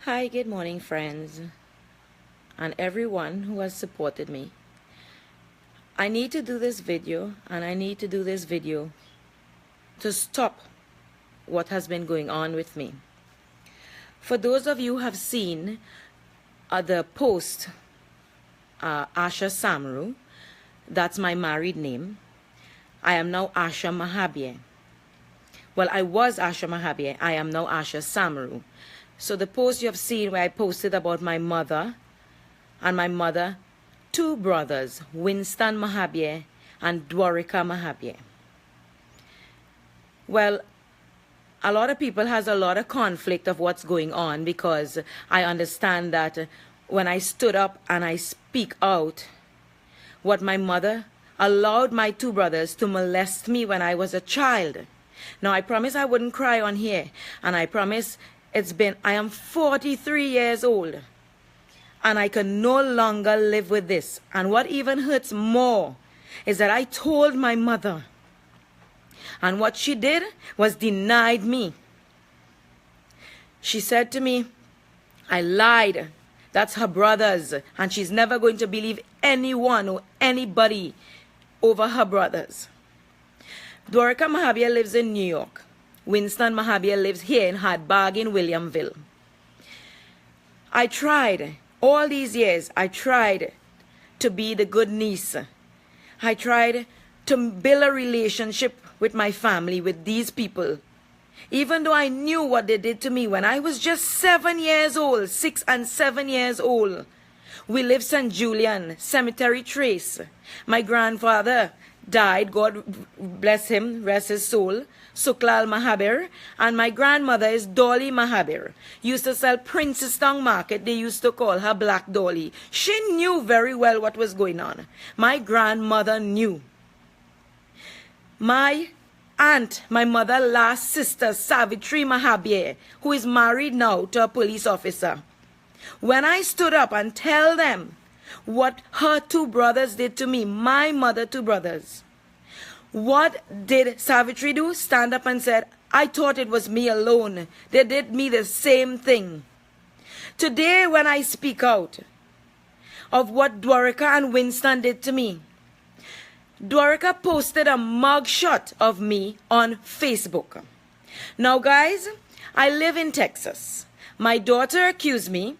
Hi, good morning, friends, and everyone who has supported me. I need to do this video, and I need to do this video to stop what has been going on with me. For those of you who have seen the post, Asha Samru, that's my married name. I am now Asha Mahabir. Well, I was Asha Mahabir. I am now Asha Samru. So the post you have seen where I posted about my mother and my mother, two brothers, Winston Mahabir and Dwarika Mahabir. Well, a lot of people has a lot of conflict of what's going on, because I understand that when I stood up and I speak out, what my mother allowed my two brothers to molest me when I was a child. Now, I promise I wouldn't cry on here, and I promise I am 43 years old, and I can no longer live with this. And what even hurts more is that I told my mother, and what she did was denied me. She said to me, I lied. That's her brothers, and she's never going to believe anyone or anybody over her brothers. Dwarika Mahabir lives in New York. Winston Mahabir lives here in Hardbag in Williamville. I tried, all these years, I tried to be the good niece. I tried to build a relationship with my family, with these people. Even though I knew what they did to me when I was just 7 years old, 6 and 7 years old. We lived St. Julian, Cemetery Trace. My grandfather died, God bless him, rest his soul, Suklal Mahabir, and my grandmother is Dolly Mahabir. Used to sell Princestown Market. They used to call her Black Dolly. She knew very well what was going on. My grandmother knew. My aunt, my mother's last sister, Savitri Mahabir, who is married now to a police officer. When I stood up and tell them what her two brothers did to me, my mother two brothers, what did Savitri do? Stand up and said, I thought it was me alone. They did me the same thing. Today, when I speak out of what Dwarika and Winston did to me, Dwarika posted a mugshot of me on Facebook. Now, guys, I live in Texas. My daughter accused me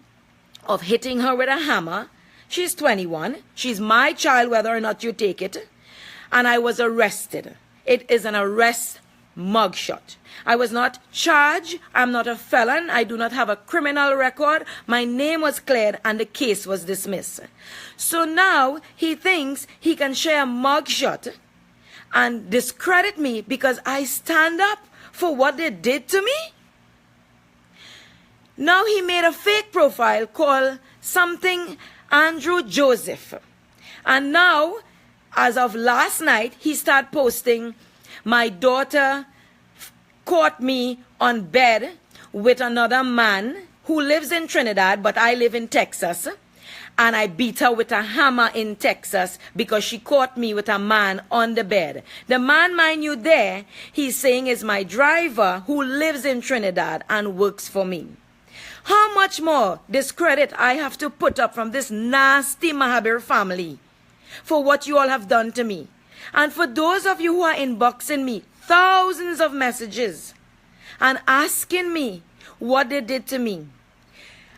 of hitting her with a hammer. She's 21. She's my child, whether or not you take it. And I was arrested. It is an arrest mugshot. I was not charged. I'm not a felon. I do not have a criminal record. My name was cleared and the case was dismissed. So now he thinks he can share a mugshot and discredit me because I stand up for what they did to me. Now he made a fake profile called something Andrew Joseph. And now, as of last night, he started posting, my daughter caught me on bed with another man who lives in Trinidad, but I live in Texas. And I beat her with a hammer in Texas because she caught me with a man on the bed. The man, mind you, there, he's saying is my driver who lives in Trinidad and works for me. How much more discredit I have to put up from this nasty Mahabir family for what you all have done to me. And for those of you who are inboxing me, thousands of messages and asking me what they did to me.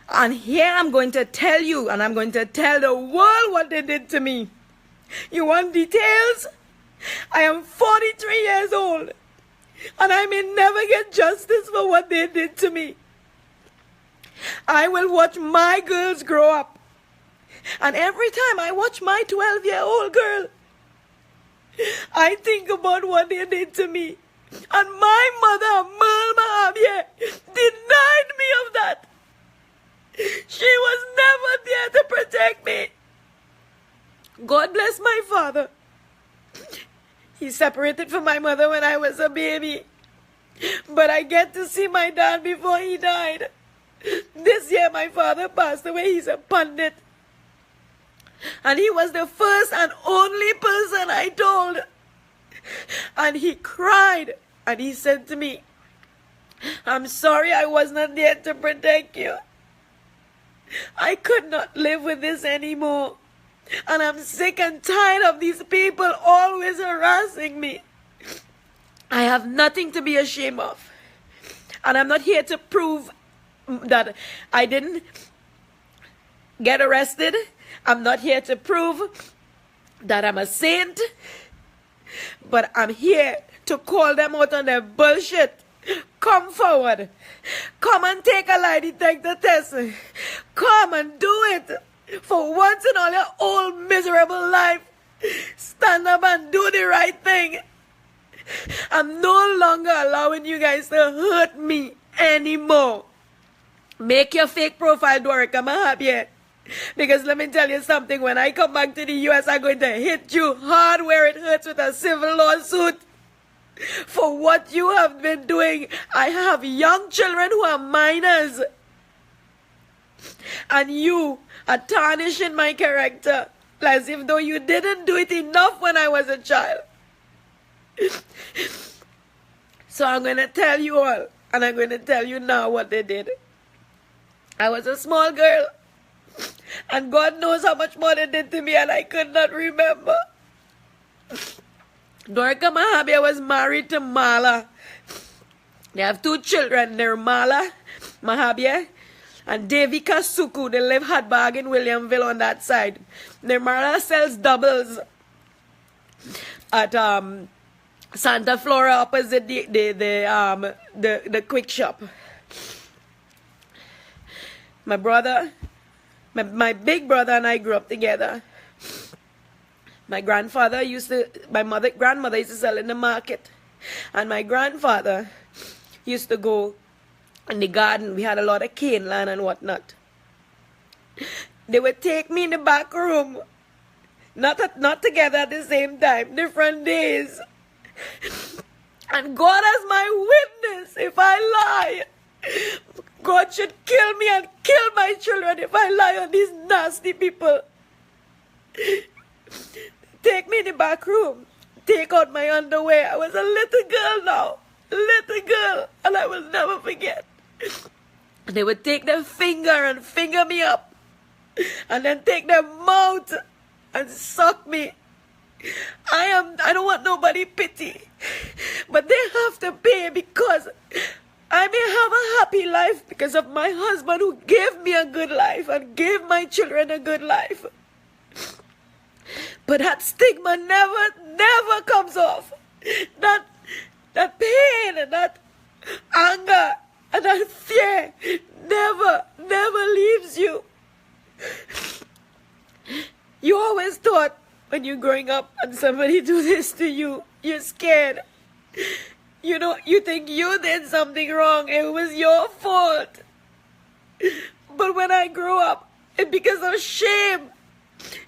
And here I'm going to tell you, and I'm going to tell the world what they did to me. You want details? I am 43 years old, and I may never get justice for what they did to me. I will watch my girls grow up. And every time I watch my 12-year-old girl, I think about what they did to me. And my mother, Merle Mahabir, denied me of that. She was never there to protect me. God bless my father. He separated from my mother when I was a baby. But I get to see my dad before he died. This year my father passed away. He's a pundit. And he was the first and only person I told. And he cried. And he said to me, I'm sorry I was not there to protect you. I could not live with this anymore. And I'm sick and tired of these people always harassing me. I have nothing to be ashamed of. And I'm not here to prove that I didn't get arrested. I'm not here to prove that I'm a saint. But I'm here to call them out on their bullshit. Come forward. Come and take a lie detector test. Come and do it. For once in all your old miserable life, stand up and do the right thing. I'm no longer allowing you guys to hurt me anymore. Make your fake profile, Doric. I'm happy. Because let me tell you something. When I come back to the US, I'm going to hit you hard where it hurts with a civil lawsuit. For what you have been doing. I have young children who are minors. And you are tarnishing my character as if though you didn't do it enough when I was a child. So I'm going to tell you all, and I'm going to tell you now what they did. I was a small girl, and God knows how much more they did to me, and I could not remember. Dorka Mahabia was married to Mala. They have 2 children. They're Mala Mahabia and Devika Suku. They live Hadbag in Williamville on that side. Their Mala sells doubles at Santa Flora opposite the quick shop. My brother, my big brother and I grew up together. My grandmother used to sell in the market. And my grandfather used to go in the garden. We had a lot of cane land and whatnot. They would take me in the back room. Not together at the same time. Different days. And God as my witness, if I lie, God should kill me and kill my children if I lie on these nasty people. Take me in the back room. Take out my underwear. I was a little girl now. Little girl. And I will never forget. They would take their finger and finger me up. And then take their mouth and suck me. I don't want nobody pity. But they have to pay because I may have a happy life because of my husband who gave me a good life and gave my children a good life. But that stigma never comes off. That pain and that anger and that fear never leaves you. You always thought when you're growing up and somebody do this to you, you're scared. You know, you think you did something wrong. It was your fault. But when I grew up, it because of shame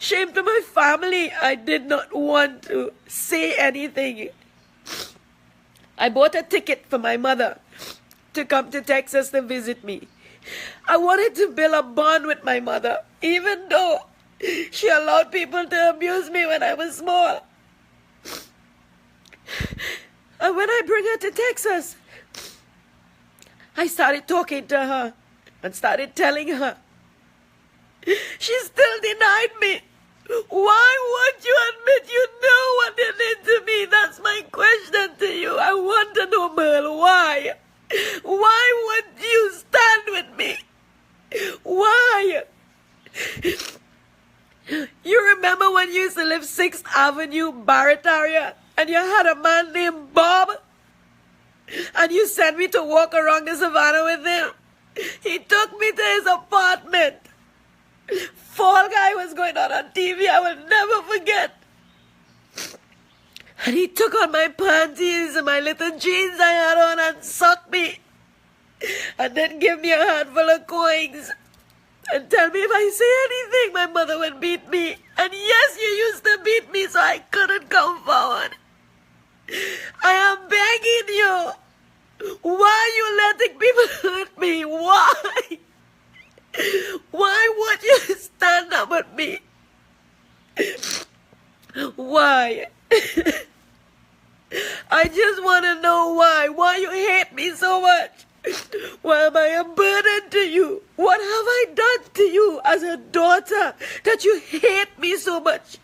to my family, I did not want to say anything. I bought a ticket for my mother to come to Texas to visit me. I wanted to build a bond with my mother, even though she allowed people to abuse me when I was small. And when I bring her to Texas, I started talking to her and started telling her. She still denied me. Why won't you admit you know what they did to me? That's my question to you. I want to know, Merle, why? Why would you stand with me? Why? You remember when you used to live 6th Avenue, Barrett and you had a man named Bob? And you sent me to walk around the savannah with him? He took me to his apartment. Fall Guy was going on TV. I will never forget. And he took on my panties and my little jeans I had on and sucked me. And then give me a handful of coins. And tell me if I say anything, my mother would beat me. And yes, you used to beat me so I couldn't come forward. I am begging you. Why are you letting people hurt me? Why? Why would you stand up with me? Why? I just want to know why. Why you hate me so much? Why am I a burden to you? What have I done to you as a daughter that you hate me so much?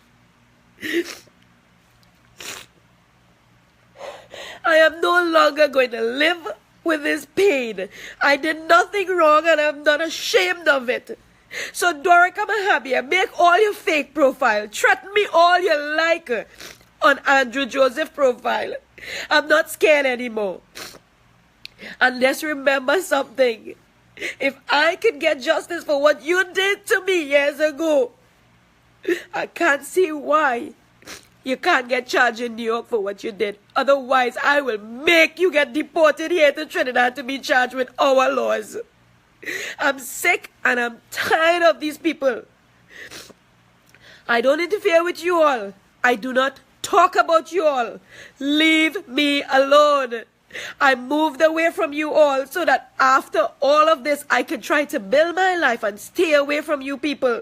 I am no longer going to live with this pain. I did nothing wrong and I'm not ashamed of it. So Dorica Mahabia, make all your fake profile. Threaten me all you like on Andrew Joseph profile. I'm not scared anymore. And let's remember something. If I can get justice for what you did to me years ago, I can't see why you can't get charged in New York for what you did. Otherwise, I will make you get deported here to Trinidad to be charged with our laws. I'm sick and I'm tired of these people. I don't interfere with you all. I do not talk about you all. Leave me alone. I moved away from you all so that after all of this, I could try to build my life and stay away from you people.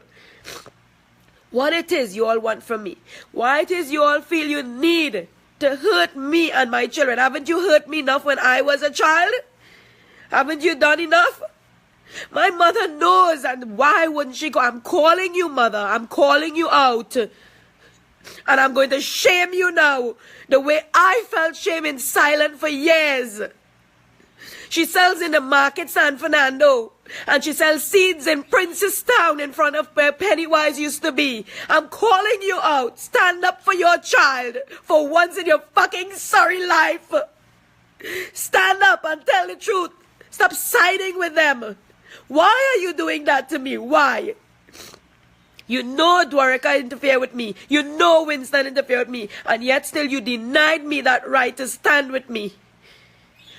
What it is you all want from me. Why it is you all feel you need to hurt me and my children. Haven't you hurt me enough when I was a child? Haven't you done enough? My mother knows, and why wouldn't she go? I'm calling you, mother. I'm calling you out. And I'm going to shame you now, the way I felt shame in silence for years. She sells in the market San Fernando, and she sells seeds in Princestown in front of where Pennywise used to be. I'm calling you out. Stand up for your child for once in your fucking sorry life. Stand up and tell the truth. Stop siding with them. Why are you doing that to me? Why? You know Dwarika interfered with me. You know Winston interfered with me. And yet still you denied me that right to stand with me.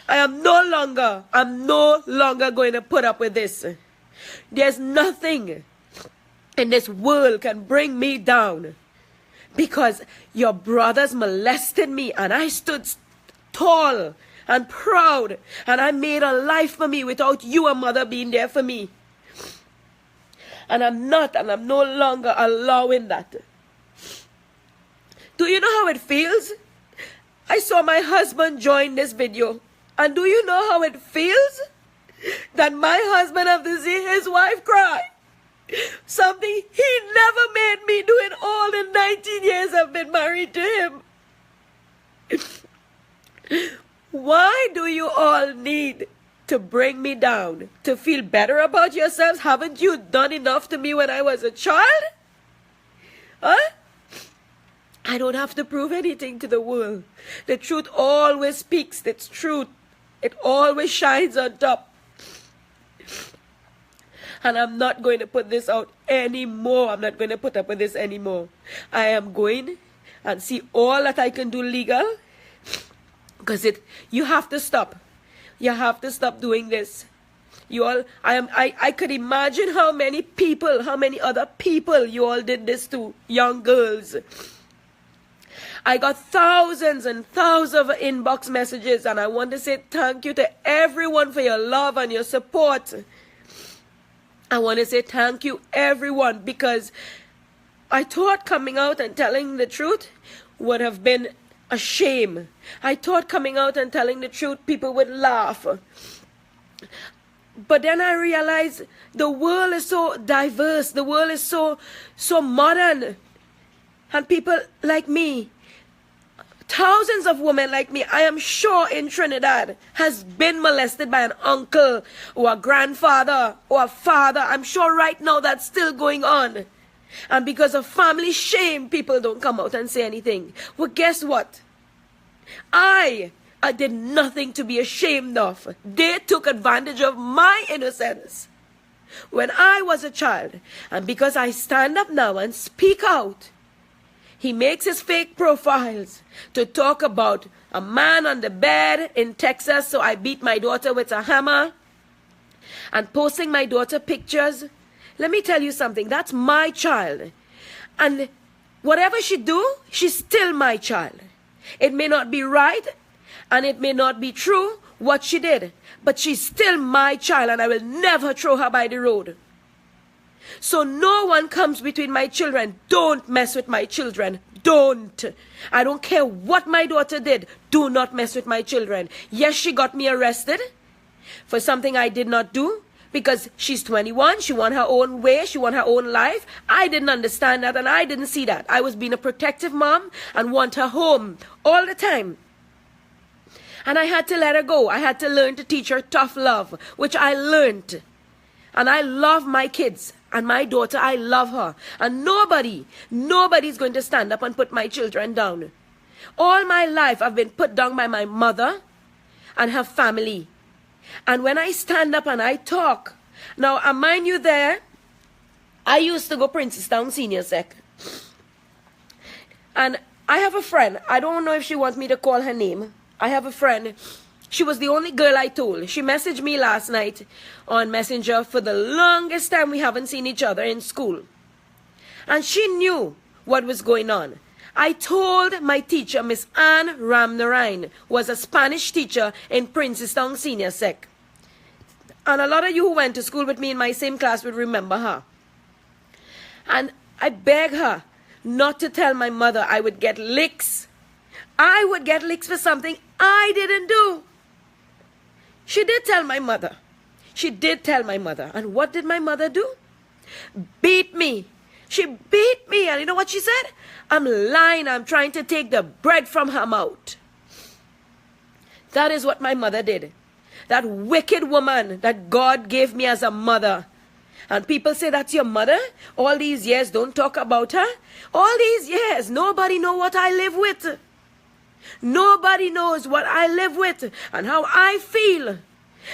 I'm no longer going to put up with this. There's nothing in this world can bring me down. Because your brothers molested me and I stood tall and proud. And I made a life for me without you and mother being there for me. And I'm no longer allowing that. Do you know how it feels? I saw my husband join this video. And do you know how it feels? That my husband have to see his wife cry. Something he never made me do in all the 19 years I've been married to him. Why do you all need to bring me down? To feel better about yourselves? Haven't you done enough to me when I was a child? Huh? I don't have to prove anything to the world. The truth always speaks its truth. It always shines on top. And I'm not going to put this out anymore. I'm not going to put up with this anymore. I am going and see all that I can do legal. Because you have to stop. You have to stop doing this. You all, I could imagine how many people, how many other people you all did this to, young girls. I got thousands and thousands of inbox messages, and I want to say thank you to everyone for your love and your support. I want to say thank you, everyone, because I thought coming out and telling the truth would have been a shame. I thought coming out and telling the truth, people would laugh. But then I realized the world is so diverse. The world is so modern. And people like me, thousands of women like me, I am sure in Trinidad, has been molested by an uncle or a grandfather or a father. I'm sure right now that's still going on. And because of family shame, people don't come out and say anything. Well, guess what? I did nothing to be ashamed of. They took advantage of my innocence when I was a child. And because I stand up now and speak out, he makes his fake profiles to talk about a man on the bed in Texas, so I beat my daughter with a hammer, and posting my daughter pictures. Let me tell you something. That's my child. And whatever she do, she's still my child. It may not be right, and it may not be true what she did, but she's still my child, and I will never throw her by the road. So no one comes between my children. Don't mess with my children. Don't. I don't care what my daughter did. Do not mess with my children. Yes, she got me arrested. for something I did not do, because she's 21, she want her own way, she want her own life. I didn't understand that, and I didn't see that. I was being a protective mom and want her home all the time. And I had to let her go. I had to learn to teach her tough love, which I learned. And I love my kids. And my daughter, I love her. And nobody's going to stand up and put my children down. All my life, I've been put down by my mother and her family. And when I stand up and I talk, now, mind you there, I used to go Princestown Senior Sec. And I have a friend. I don't know if she wants me to call her name. I have a friend. She was the only girl I told. She messaged me last night on Messenger. For the longest time, we haven't seen each other in school. And she knew what was going on. I told my teacher, Miss Anne Ramnarine, was a Spanish teacher in Princestown Senior Sec. And a lot of you who went to school with me in my same class would remember her. And I begged her not to tell my mother I would get licks. I would get licks for something I didn't do. She did tell my mother. She did tell my mother. And what did my mother do? Beat me. She beat me. And you know what she said? I'm lying. I'm trying to take the bread from her mouth. That is what my mother did. That wicked woman that God gave me as a mother. And people say, that's your mother? All these years, don't talk about her. All these years, nobody know what I live with. Nobody knows what I live with and how I feel.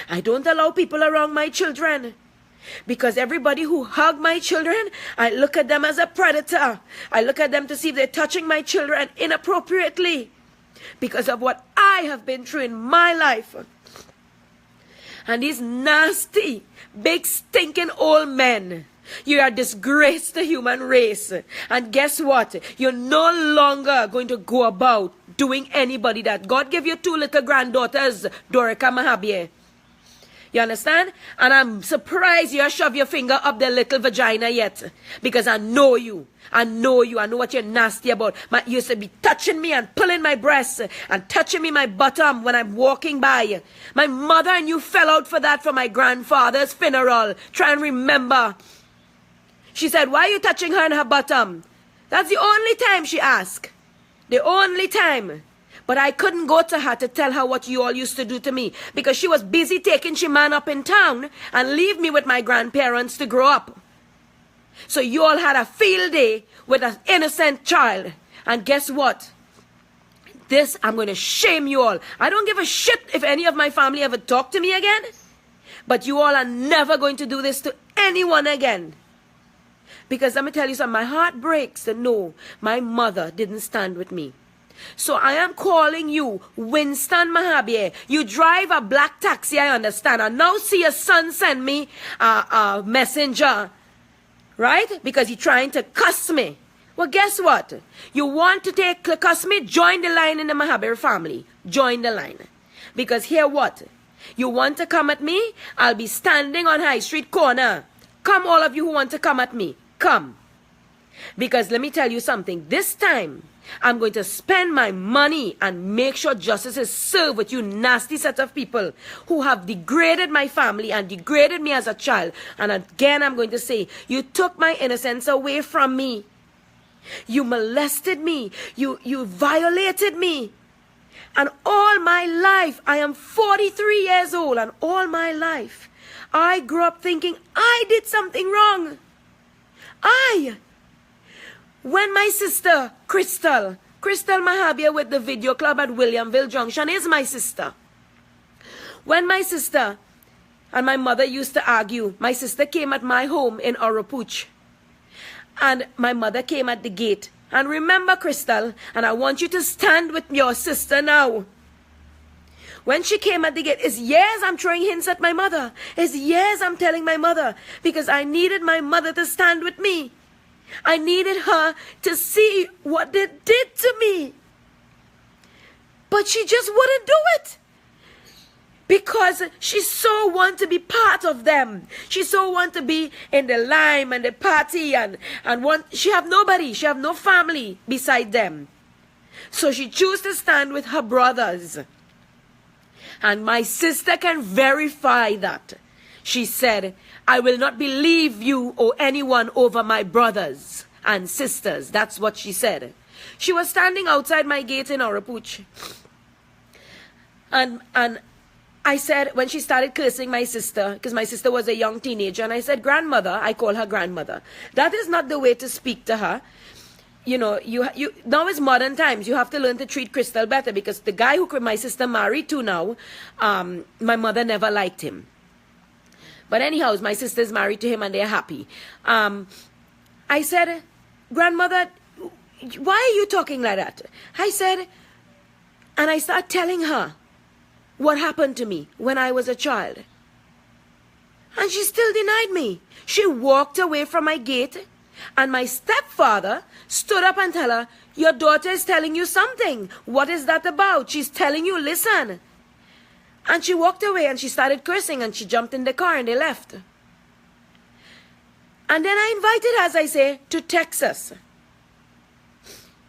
I don't allow people around my children. Because everybody who hug my children, I look at them as a predator. I look at them to see if they're touching my children inappropriately. Because of what I have been through in my life. And these nasty, big, stinking old men. You are a disgrace to the human race. And guess what? You're no longer going to go about doing anybody that. God gave you 2 little granddaughters, Dorica Mahabie. You understand? And I'm surprised you shove your finger up their little vagina yet. Because I know you. I know you. I know what you're nasty about. You used to be touching me and pulling my breasts and touching me my bottom when I'm walking by. My mother and you fell out for that for my grandfather's funeral. Try and remember. She said, why are you touching her in her bottom? That's the only time she asked. The only time. But I couldn't go to her to tell her what you all used to do to me. Because she was busy taking she man up in town and leave me with my grandparents to grow up. So you all had a field day with an innocent child. And guess what? This, I'm going to shame you all. I don't give a shit if any of my family ever talk to me again. But you all are never going to do this to anyone again. Because let me tell you something, my heart breaks to know my mother didn't stand with me. So I am calling you, Winston Mahabie. You drive a black taxi, I understand. And now see your son send me a messenger. Right? Because he's trying to cuss me. Well, guess what? You want to cuss me? Join the line in the Mahabir family. Join the line. Because here what? You want to come at me? I'll be standing on High Street corner. Come all of you who want to come at me. Come. Because let me tell you something. This time, I'm going to spend my money and make sure justice is served with you nasty set of people who have degraded my family and degraded me as a child. And again, I'm going to say, you took my innocence away from me. You molested me. You violated me. And all my life, I am 43 years old, and all my life, I grew up thinking I did something wrong. When my sister, Crystal Mahabia with the video club at Williamville Junction is my sister. When my sister and my mother used to argue, my sister came at my home in Oropuch. And my mother came at the gate. And remember, Crystal, and I want you to stand with your sister now. When she came at the gate, it's years I'm throwing hints at my mother. It's years I'm telling my mother. Because I needed my mother to stand with me. I needed her to see what they did to me. But she just wouldn't do it. Because she so want to be part of them. She so want to be in the lime and the party and she have nobody. She have no family beside them. So she chose to stand with her brothers. And my sister can verify that. She said, I will not believe you or anyone over my brothers and sisters. That's what she said. She was standing outside my gate in Orapuch. And I said, when she started cursing my sister, because my sister was a young teenager, and I said, grandmother, I call her grandmother. That is not the way to speak to her. You know, now it's modern times. You have to learn to treat Crystal better, because the guy who my sister married to now, my mother never liked him. But anyhow, my sister's married to him and they're happy. I said, grandmother, why are you talking like that? I said, and I started telling her what happened to me when I was a child. And she still denied me. She walked away from my gate, and my stepfather stood up and told her, your daughter is telling you something. What is that about? She's telling you, listen. And she walked away and she started cursing and she jumped in the car and they left. And then I invited her, as I say, to Texas.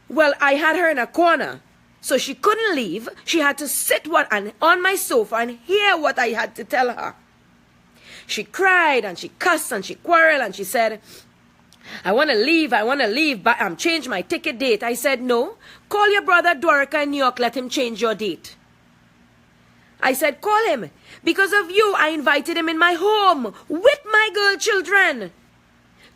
Well, I had her in a corner, so she couldn't leave. She had to sit on my sofa and hear what I had to tell her. She cried and she cussed and she quarreled and she said, I want to leave, but I'm changing my ticket date. I said, no, call your brother Dorica in New York, let him change your date. I said, call him. Because of you, I invited him in my home with my girl children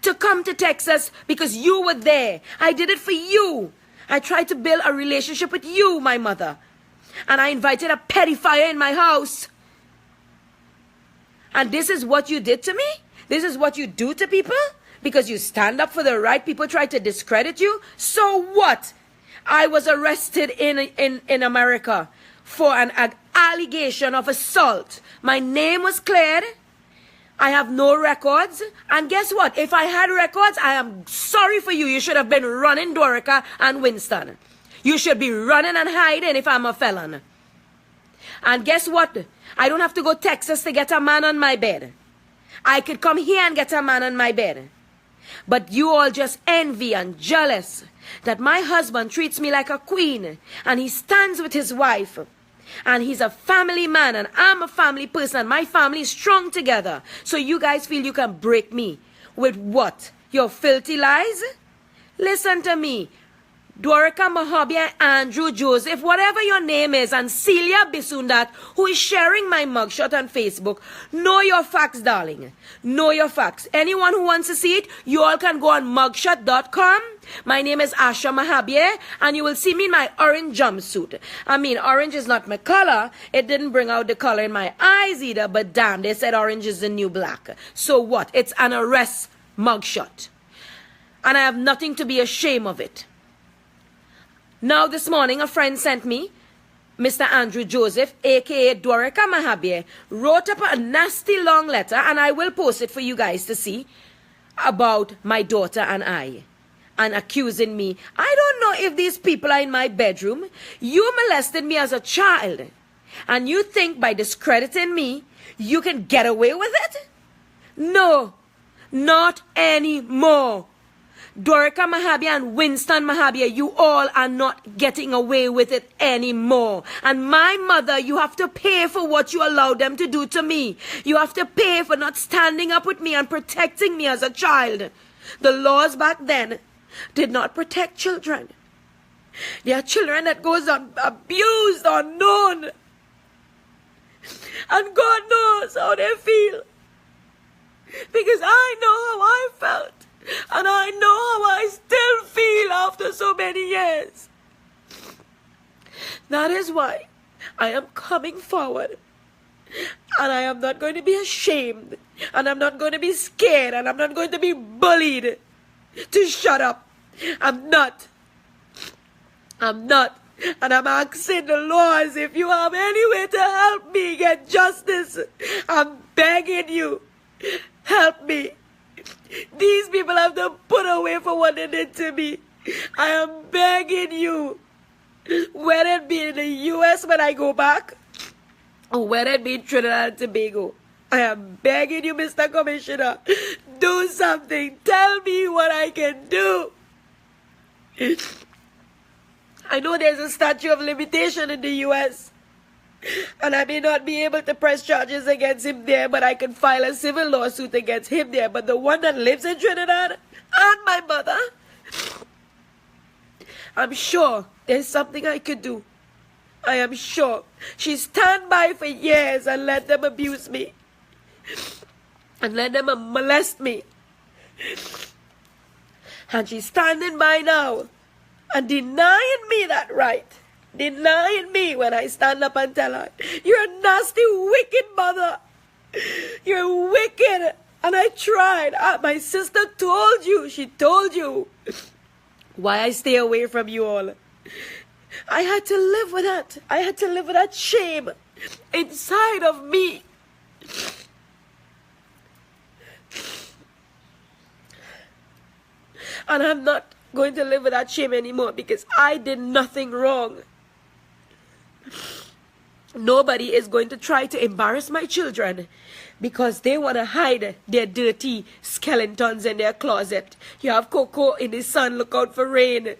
to come to Texas because you were there. I did it for you. I tried to build a relationship with you, my mother. And I invited a pedophile in my house. And this is what you did to me? This is what you do to people? Because you stand up for the right, people try to discredit you? So what? I was arrested in America for an allegation of assault. My name was cleared. I have no records. And guess what? If I had records, I am sorry for you. You should have been running Dorica and Winston. You should be running and hiding if I'm a felon. And guess what? I don't have to go to Texas to get a man on my bed. I could come here and get a man on my bed. But you all just envy and jealous that my husband treats me like a queen and he stands with his wife. And he's a family man and I'm a family person and my family is strong together. So you guys feel you can break me with what? Your filthy lies? Listen to me. Dorica Mahabi and Andrew Joseph, whatever your name is, and Celia Bisundat, who is sharing my mugshot on Facebook, know your facts, darling. Know your facts. Anyone who wants to see it, you all can go on mugshot.com. My name is Asha Mahabie, and you will see me in my orange jumpsuit. I mean, orange is not my color. It didn't bring out the color in my eyes either, but damn, they said orange is the new black. So what? It's an arrest mugshot. And I have nothing to be ashamed of it. Now this morning, a friend sent me, Mr. Andrew Joseph, a.k.a. Dorica Mahabie, wrote up a nasty long letter, and I will post it for you guys to see, about my daughter and I, and accusing me. I don't know if these people are in my bedroom. You molested me as a child, and you think by discrediting me, you can get away with it? No, not anymore. Dorica Mahabie and Winston Mahabie, you all are not getting away with it anymore. And my mother, you have to pay for what you allowed them to do to me. You have to pay for not standing up with me and protecting me as a child. The laws back then did not protect children. There are children that goes abused or known. And God knows how they feel. Because I know how I felt. And I know how I still feel after so many years. That is why I am coming forward. And I am not going to be ashamed. And I'm not going to be scared. And I'm not going to be bullied to shut up. I'm not. And I'm asking the laws, if you have any way to help me get justice, I'm begging you, help me. These people have to put away for what they did to me. I am begging you, whether it be in the U.S. when I go back, or whether it be in Trinidad and Tobago, I am begging you, Mr. Commissioner, do something. Tell me what I can do. I know there's a statute of limitation in the U.S., And I may not be able to press charges against him there, but I can file a civil lawsuit against him there. But the one that lives in Trinidad and my mother, I'm sure there's something I could do. I am sure. She stand by for years and let them abuse me. And let them molest me. And she's standing by now and denying me that right. Denying me when I stand up and tell her, you're a nasty, wicked mother. You're wicked. And I tried. My sister told you. She told you why I stay away from you all. I had to live with that. I had to live with that shame inside of me. And I'm not going to live with that shame anymore because I did nothing wrong. Nobody is going to try to embarrass my children because they want to hide their dirty skeletons in their closet. You have cocoa in the sun, look out for rain.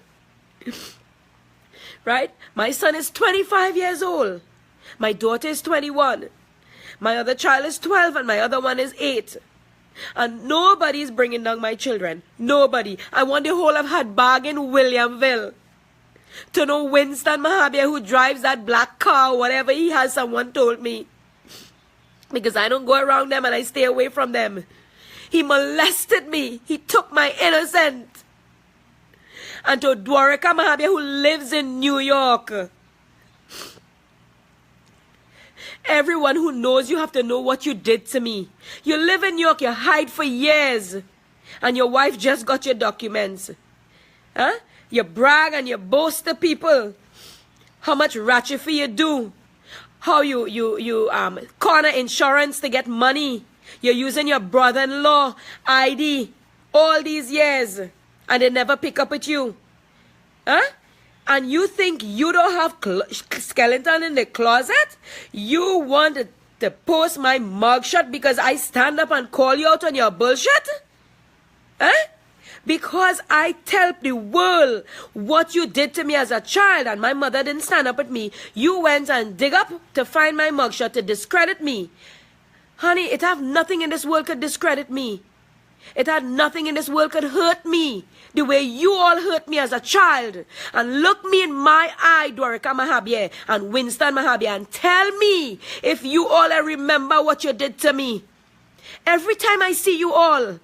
Right? My son is 25 years old. My daughter is 21. My other child is 12 and my other one is 8. And nobody is bringing down my children. Nobody. I want the whole of Hadbag in Williamville to know Winston Mahabia who drives that black car, whatever he has, someone told me. Because I don't go around them and I stay away from them. He molested me. He took my innocence. And to Dwarika Mahabia who lives in New York. Everyone who knows you have to know what you did to me. You live in New York, you hide for years. And your wife just got your documents. Huh? You brag and you boast to people how much ratchetry you do. How you corner insurance to get money. You're using your brother-in-law ID all these years. And they never pick up with you. Huh? And you think you don't have skeleton in the closet? You want to post my mugshot because I stand up and call you out on your bullshit? Huh? Because I tell the world what you did to me as a child and my mother didn't stand up with me. You went and dig up to find my mugshot to discredit me. Honey, it have nothing in this world could discredit me. It had nothing in this world could hurt me the way you all hurt me as a child. And look me in my eye, Dwarika Mahabia and Winston Mahabia, and tell me if you all remember what you did to me. Every time I see you all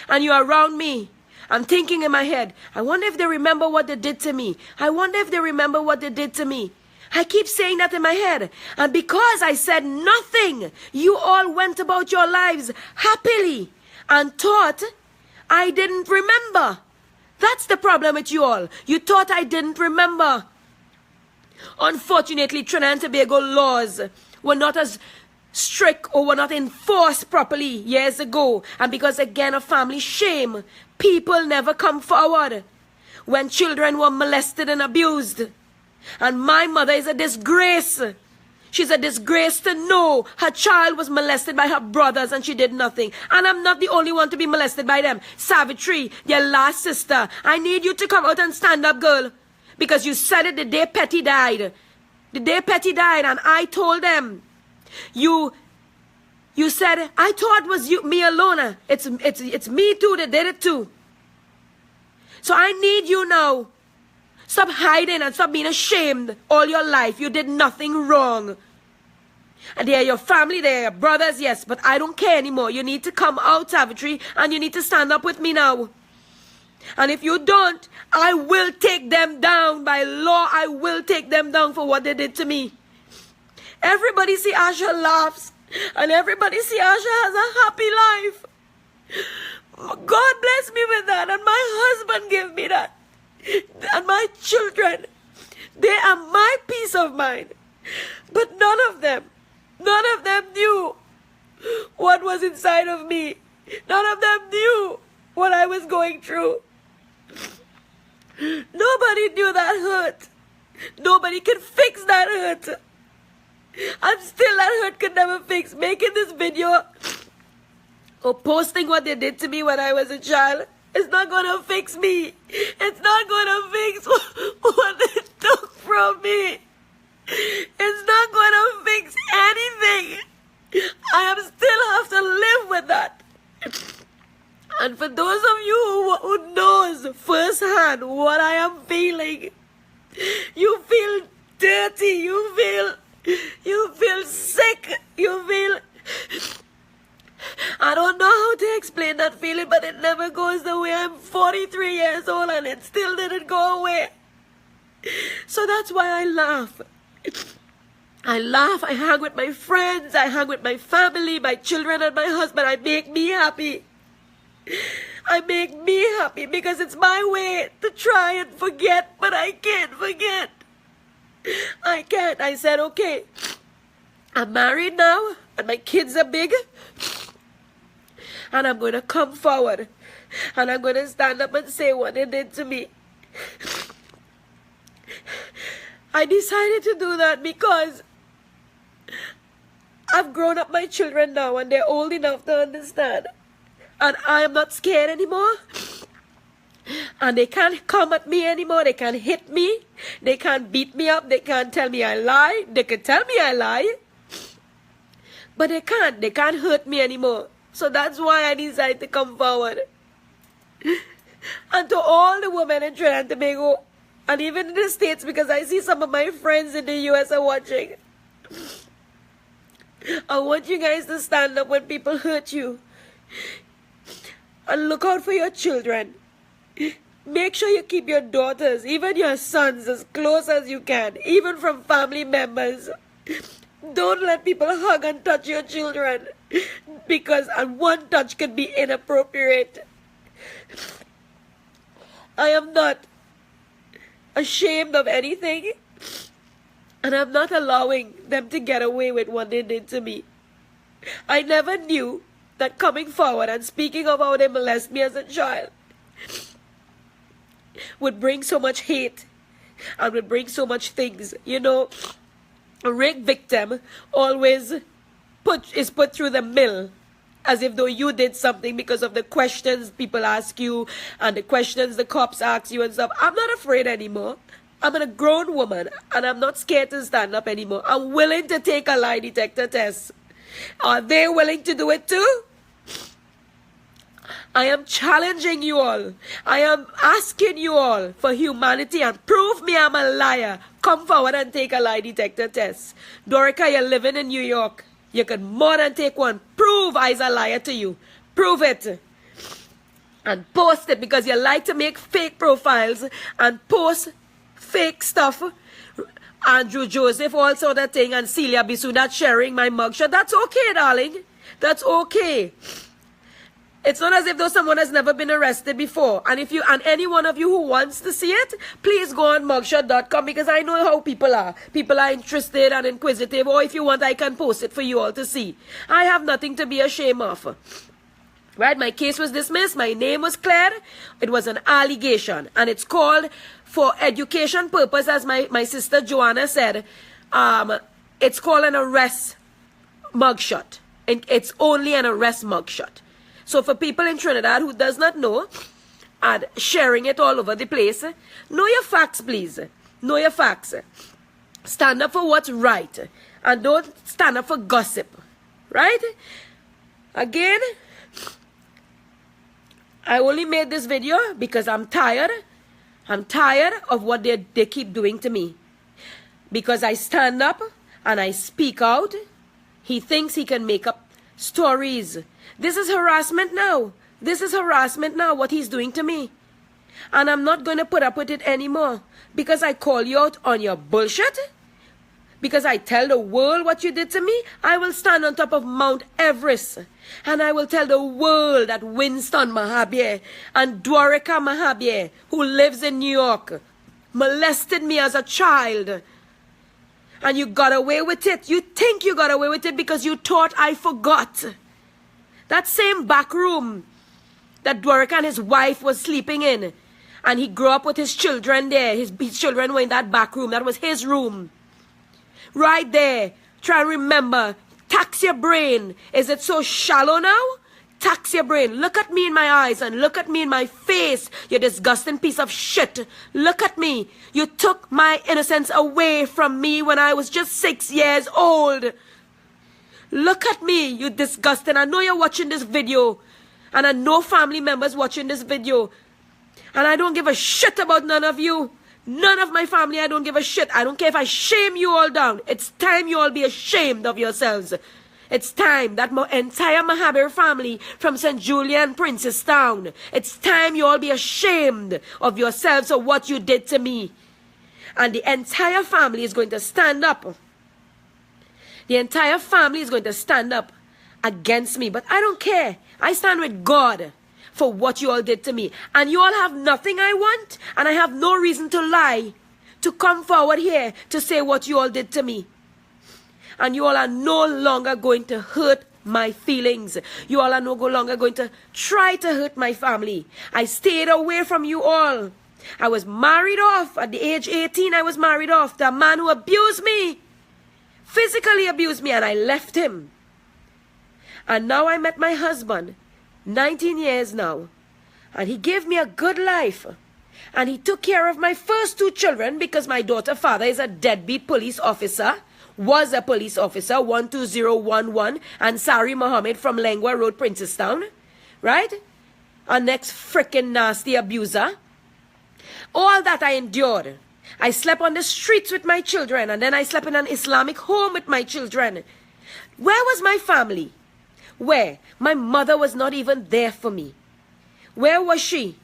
and you're around me, I'm thinking in my head, I wonder if they remember what they did to me. I wonder if they remember what they did to me. I keep saying that in my head. And because I said nothing, you all went about your lives happily and thought I didn't remember. That's the problem with you all. You thought I didn't remember. Unfortunately, Trinidad and Tobago laws were not as strict or were not enforced properly years ago. And because, again, of family shame, people never come forward when children were molested and abused. And my mother is a disgrace. She's a disgrace to know her child was molested by her brothers and she did nothing. And I'm not the only one to be molested by them. Savitri, your last sister, I need you to come out and stand up, girl. Because you said it the day Petty died. The day Petty died, and I told them. You said, I thought it was you, me alone. It's me too that did it too. So I need you now. Stop hiding and stop being ashamed all your life. You did nothing wrong. And they are your family, they are your brothers, yes, but I don't care anymore. You need to come out, Savitri, and you need to stand up with me now. And if you don't, I will take them down. By law, I will take them down for what they did to me. Everybody see Asha laughs, and everybody see Asha has a happy life. God bless me with that, and my husband gave me that. And my children, they are my peace of mind. But none of them knew what was inside of me. None of them knew what I was going through. Nobody knew that hurt. Nobody can fix that hurt. And still that hurt could never fix. Making this video or posting what they did to me when I was a child, it's not going to fix me. It's not going to fix what they took from me. It's not going to fix anything. I am still have to live with that. And for those of you who knows firsthand what I am feeling, you feel dirty, you feel sick, you feel... I don't know how to explain that feeling, but it never goes away. I'm 43 years old and it still didn't go away. So that's why I laugh. I laugh, I hang with my friends, I hang with my family, my children and my husband. I make me happy. I make me happy because it's my way to try and forget, but I can't forget. I can't. I said, okay, I'm married now and my kids are big. And I'm going to come forward and I'm going to stand up and say what they did to me. I decided to do that because I've grown up my children now and they're old enough to understand. And I am not scared anymore. And they can't come at me anymore. They can't hit me. They can't beat me up. They can't tell me I lie. They can tell me I lie. But they can't. They can't hurt me anymore. So that's why I decided to come forward. And to all the women in Trinidad and Tobago, and even in the States, because I see some of my friends in the US are watching. I want you guys to stand up when people hurt you. And look out for your children. Make sure you keep your daughters, even your sons, as close as you can, even from family members. Don't let people hug and touch your children, because one touch can be inappropriate. I am not ashamed of anything, and I'm not allowing them to get away with what they did to me. I never knew that coming forward and speaking of how they molested me as a child would bring so much hate and would bring so much things. You know, a rape victim always is put through the mill as if though you did something because of the questions people ask you and the questions the cops ask you and stuff. I'm not afraid anymore. I'm a grown woman and I'm not scared to stand up anymore. I'm willing to take a lie detector test. Are they willing to do it too? I am challenging you all. I am asking you all for humanity and prove me I'm a liar. Come forward and take a lie detector test. Dorica, you're living in New York. You can more than take one. Prove I's a liar to you. Prove it. And post it, because you like to make fake profiles and post fake stuff. Andrew Joseph, all sort of thing, and Celia Bisu not sharing my mugshot. That's okay, darling. That's okay. It's not as if though someone has never been arrested before. And if you, and any one of you who wants to see it, please go on mugshot.com, because I know how people are. People are interested and inquisitive. Or if you want, I can post it for you all to see. I have nothing to be ashamed of. Right? My case was dismissed. My name was cleared. It was an allegation. And it's called, for education purpose, as my sister Joanna said, it's called an arrest mugshot. And it's only an arrest mugshot. So for people in Trinidad who does not know and sharing it all over the place, know your facts, please. Know your facts. Stand up for what's right. And don't stand up for gossip. Right? Again, I only made this video because I'm tired. I'm tired of what they keep doing to me. Because I stand up and I speak out. He thinks he can make up stories. This is harassment now. This is harassment now, what he's doing to me. And I'm not going to put up with it anymore. Because I call you out on your bullshit. Because I tell the world what you did to me. I will stand on top of Mount Everest. And I will tell the world that Winston Mahabir and Dwarika Mahabir, who lives in New York, molested me as a child. And you got away with it. You think you got away with it because you thought I forgot. That same back room that Dwarika and his wife was sleeping in. And he grew up with his children there. His children were in that back room. That was his room. Right there. Try and remember. Tax your brain. Is it so shallow now? tax your brain. Look at me in my eyes and look at me in my face, you disgusting piece of shit. Look at me. You took my innocence away from me when I was just 6 years old. Look at me, you disgusting. I know you're watching this video. And I know family members watching this video. And I don't give a shit about none of you. None of my family, I don't give a shit. I don't care if I shame you all down. It's time you all be ashamed of yourselves. It's time that entire Mahabir family from St. Julian, Princestown. It's time you all be ashamed of yourselves of what you did to me. And the entire family is going to stand up. The entire family is going to stand up against me. But I don't care. I stand with God for what you all did to me. And you all have nothing I want. And I have no reason to lie. To come forward here to say what you all did to me. And you all are no longer going to hurt my feelings. You all are no longer going to try to hurt my family. I stayed away from you all. I was married off. At the age 18, I was married off to a man who abused me. Physically abused me, and I left him. And now I met my husband, 19 years now. And he gave me a good life. And he took care of my first 2 children because my daughter's father is a deadbeat police officer. Was a police officer, 12011, Ansari Mohammed from Lengua Road, Princestown. Right? Our next freaking nasty abuser. All that I endured. I slept on the streets with my children, and then I slept in an Islamic home with my children. Where was my family? Where? My mother was not even there for me. Where was she?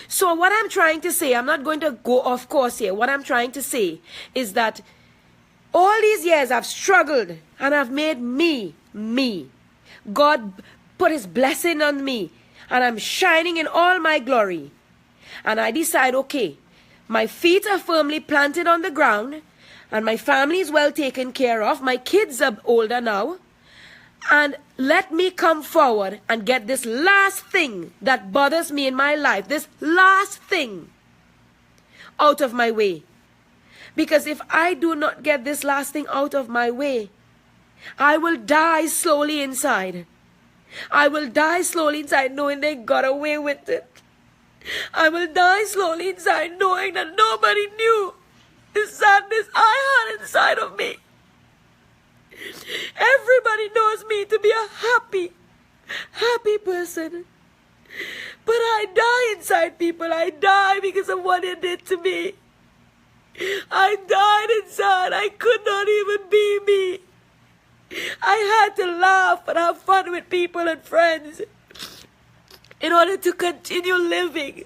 So what I'm trying to say, I'm not going to go off course here. What I'm trying to say is that all these years I've struggled and I've made me. God put his blessing on me and I'm shining in all my glory. And I decide, okay, my feet are firmly planted on the ground and my family is well taken care of. My kids are older now. And let me come forward and get this last thing that bothers me in my life, this last thing out of my way. Because if I do not get this last thing out of my way, I will die slowly inside. I will die slowly inside knowing they got away with it. I will die slowly inside knowing that nobody knew the sadness I had inside of me. Everybody knows me to be a happy person. But I die inside, people. I die because of what they did to me. I died inside. I could not even be me. I had to laugh and have fun with people and friends in order to continue living.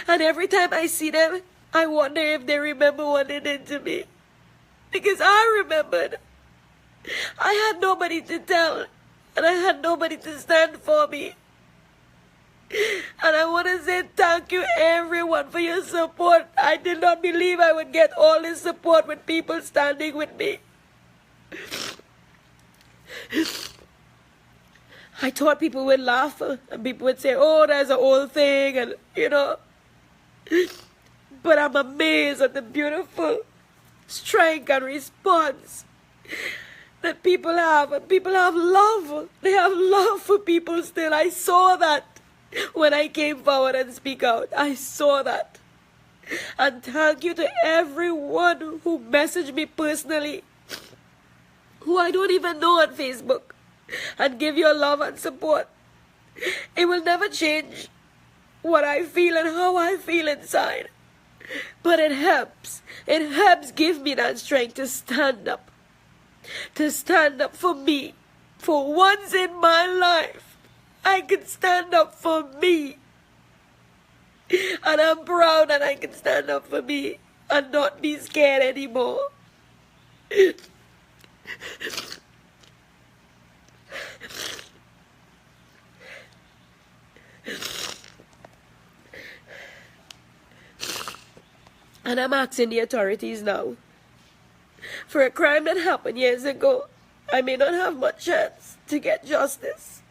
And every time I see them, I wonder if they remember what they did to me. Because I remembered. I had nobody to tell. And I had nobody to stand for me. And I want to say thank you everyone for your support. I did not believe I would get all this support with people standing with me. I thought people would laugh and people would say, oh, that's an old thing, and you know. But I'm amazed at the beautiful strength and response that people have. And people have love. They have love for people still. I saw that when I came forward and speak out. I saw that. And thank you to everyone who messaged me personally, who I don't even know on Facebook, and give your love and support. It will never change what I feel and how I feel inside. But it helps. It helps give me that strength to stand up. To stand up for me. For once in my life, I can stand up for me. And I'm proud that I can stand up for me and not be scared anymore. And I'm asking the authorities now, for a crime that happened years ago, I may not have much chance to get justice.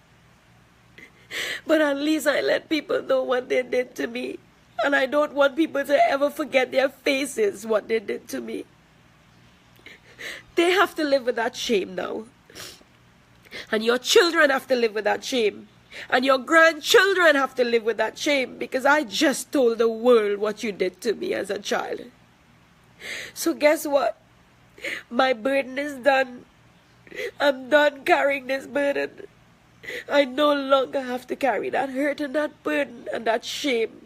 But at least I let people know what they did to me. And I don't want people to ever forget their faces, what they did to me. They have to live with that shame now. And your children have to live with that shame. And your grandchildren have to live with that shame, because I just told the world what you did to me as a child. So guess what? My burden is done. I'm done carrying this burden. I no longer have to carry that hurt and that burden and that shame.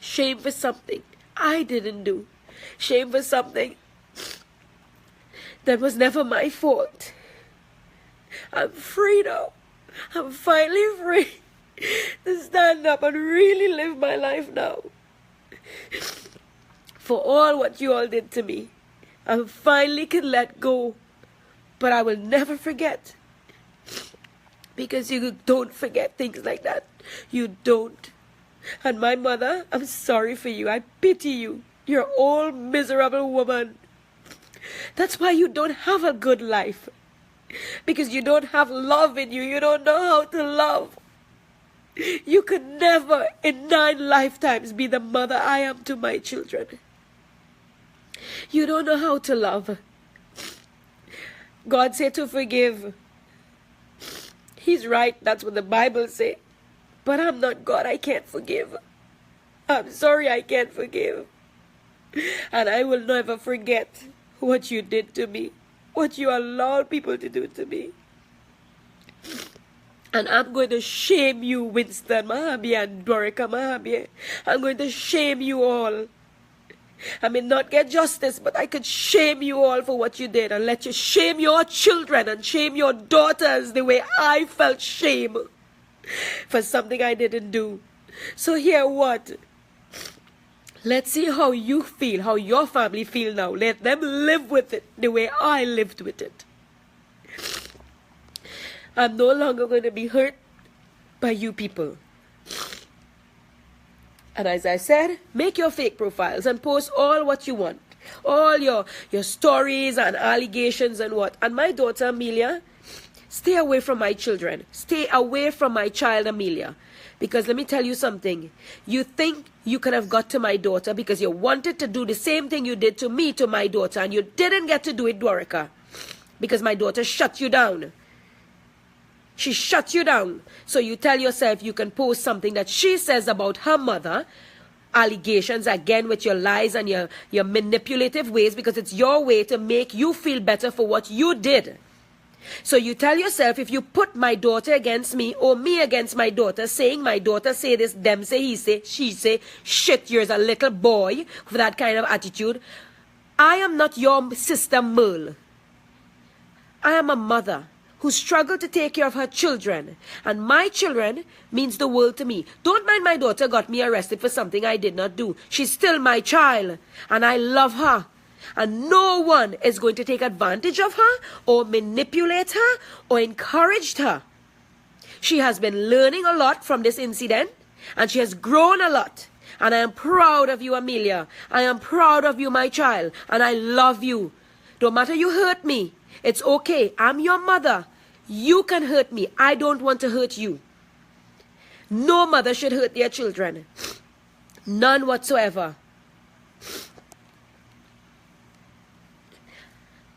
Shame for something I didn't do. Shame for something that was never my fault. I'm free now. I'm finally free to stand up and really live my life now. For all what you all did to me, I finally can let go. But I will never forget. Because you don't forget things like that. You don't. And my mother, I'm sorry for you. I pity you. You're an old, miserable woman. That's why you don't have a good life. Because you don't have love in you. You don't know how to love. You could never in 9 lifetimes be the mother I am to my children. You don't know how to love. God said to forgive. He's right. That's what the Bible says. But I'm not God. I can't forgive. I'm sorry, I can't forgive. And I will never forget what you did to me. What you allowed people to do to me. And I'm going to shame you, Winston Mahabia and Dorica Mahabia. I'm going to shame you all. I may not get justice, but I could shame you all for what you did, and let you shame your children and shame your daughters the way I felt shame for something I didn't do. So hear what? Let's see how you feel, how your family feel now. Let them live with it the way I lived with it. I'm no longer going to be hurt by you people. And as I said, make your fake profiles and post all what you want. All your stories and allegations and what. And my daughter Amelia, stay away from my children. Stay away from my child Amelia. Because let me tell you something. You think you could have got to my daughter because you wanted to do the same thing you did to me to my daughter. And you didn't get to do it, Dorica. Because my daughter shut you down. She shut you down. So you tell yourself you can post something that she says about her mother. Allegations, again, with your lies and your manipulative ways, because it's your way to make you feel better for what you did. So you tell yourself, if you put my daughter against me or me against my daughter, saying my daughter say this, them say, he say, she say, shit, you're a little boy with that kind of attitude. I am not your sister Merle. I am a mother who struggled to take care of her children. And my children means the world to me. Don't mind my daughter got me arrested for something I did not do. She's still my child. And I love her. And no one is going to take advantage of her or manipulate her or encourage her. She has been learning a lot from this incident. And she has grown a lot. And I am proud of you, Amelia. I am proud of you, my child. And I love you. Don't matter you hurt me. It's okay. I'm your mother. You can hurt me. I don't want to hurt you. No mother should hurt their children. None whatsoever.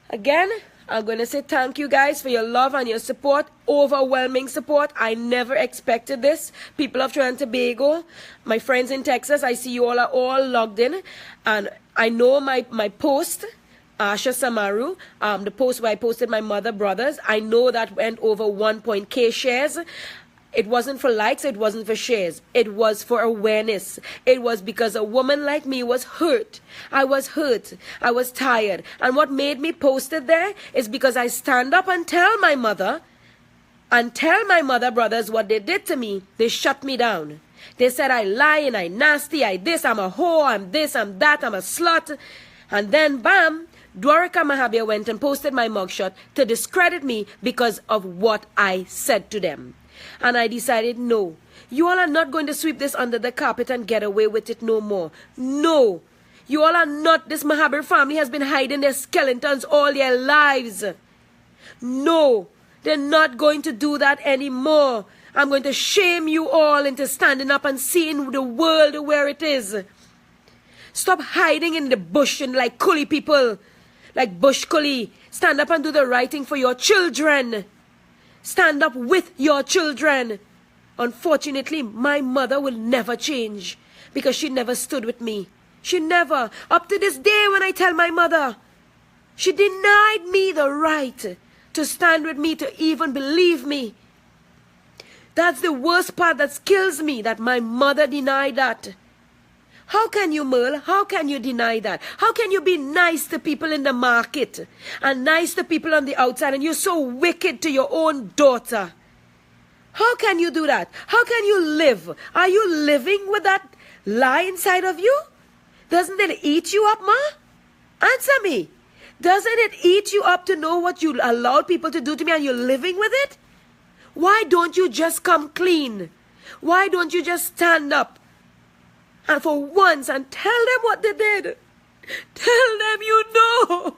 Again, I'm going to say thank you guys for your love and your support. Overwhelming support. I never expected this. People of Trinidad and Tobago, my friends in Texas, I see you all are all logged in. And I know my post, Asha Samaru, the post where I posted my mother, brothers, I know that went over 1.k shares. It wasn't for likes, it wasn't for shares. It was for awareness. It was because a woman like me was hurt. I was hurt. I was tired. And what made me post it there is because I stand up and tell my mother, brothers, what they did to me. They shut me down. They said I lie and I nasty, I this, I'm a whore, I'm this, I'm that, I'm a slut. And then, bam, Dorica Mahabia went and posted my mugshot to discredit me because of what I said to them. And I decided, no, you all are not going to sweep this under the carpet and get away with it no more. No, you all are not. This Mahabir family has been hiding their skeletons all their lives. No, they're not going to do that anymore. I'm going to shame you all into standing up and seeing the world where it is. Stop hiding in the bush and like coolie people, like bush coolie. Stand up and do the right thing for your children. Stand up with your children. Unfortunately, my mother will never change because she never stood with me. She never. Up to this day when I tell my mother, she denied me the right to stand with me, to even believe me. That's the worst part that kills me, that my mother denied that. How can you, Merle? How can you deny that? How can you be nice to people in the market and nice to people on the outside, and you're so wicked to your own daughter? How can you do that? How can you live? Are you living with that lie inside of you? Doesn't it eat you up, Ma? Answer me. Doesn't it eat you up to know what you allowed people to do to me and you're living with it? Why don't you just come clean? Why don't you just stand up and for once and tell them what they did? Tell them you know.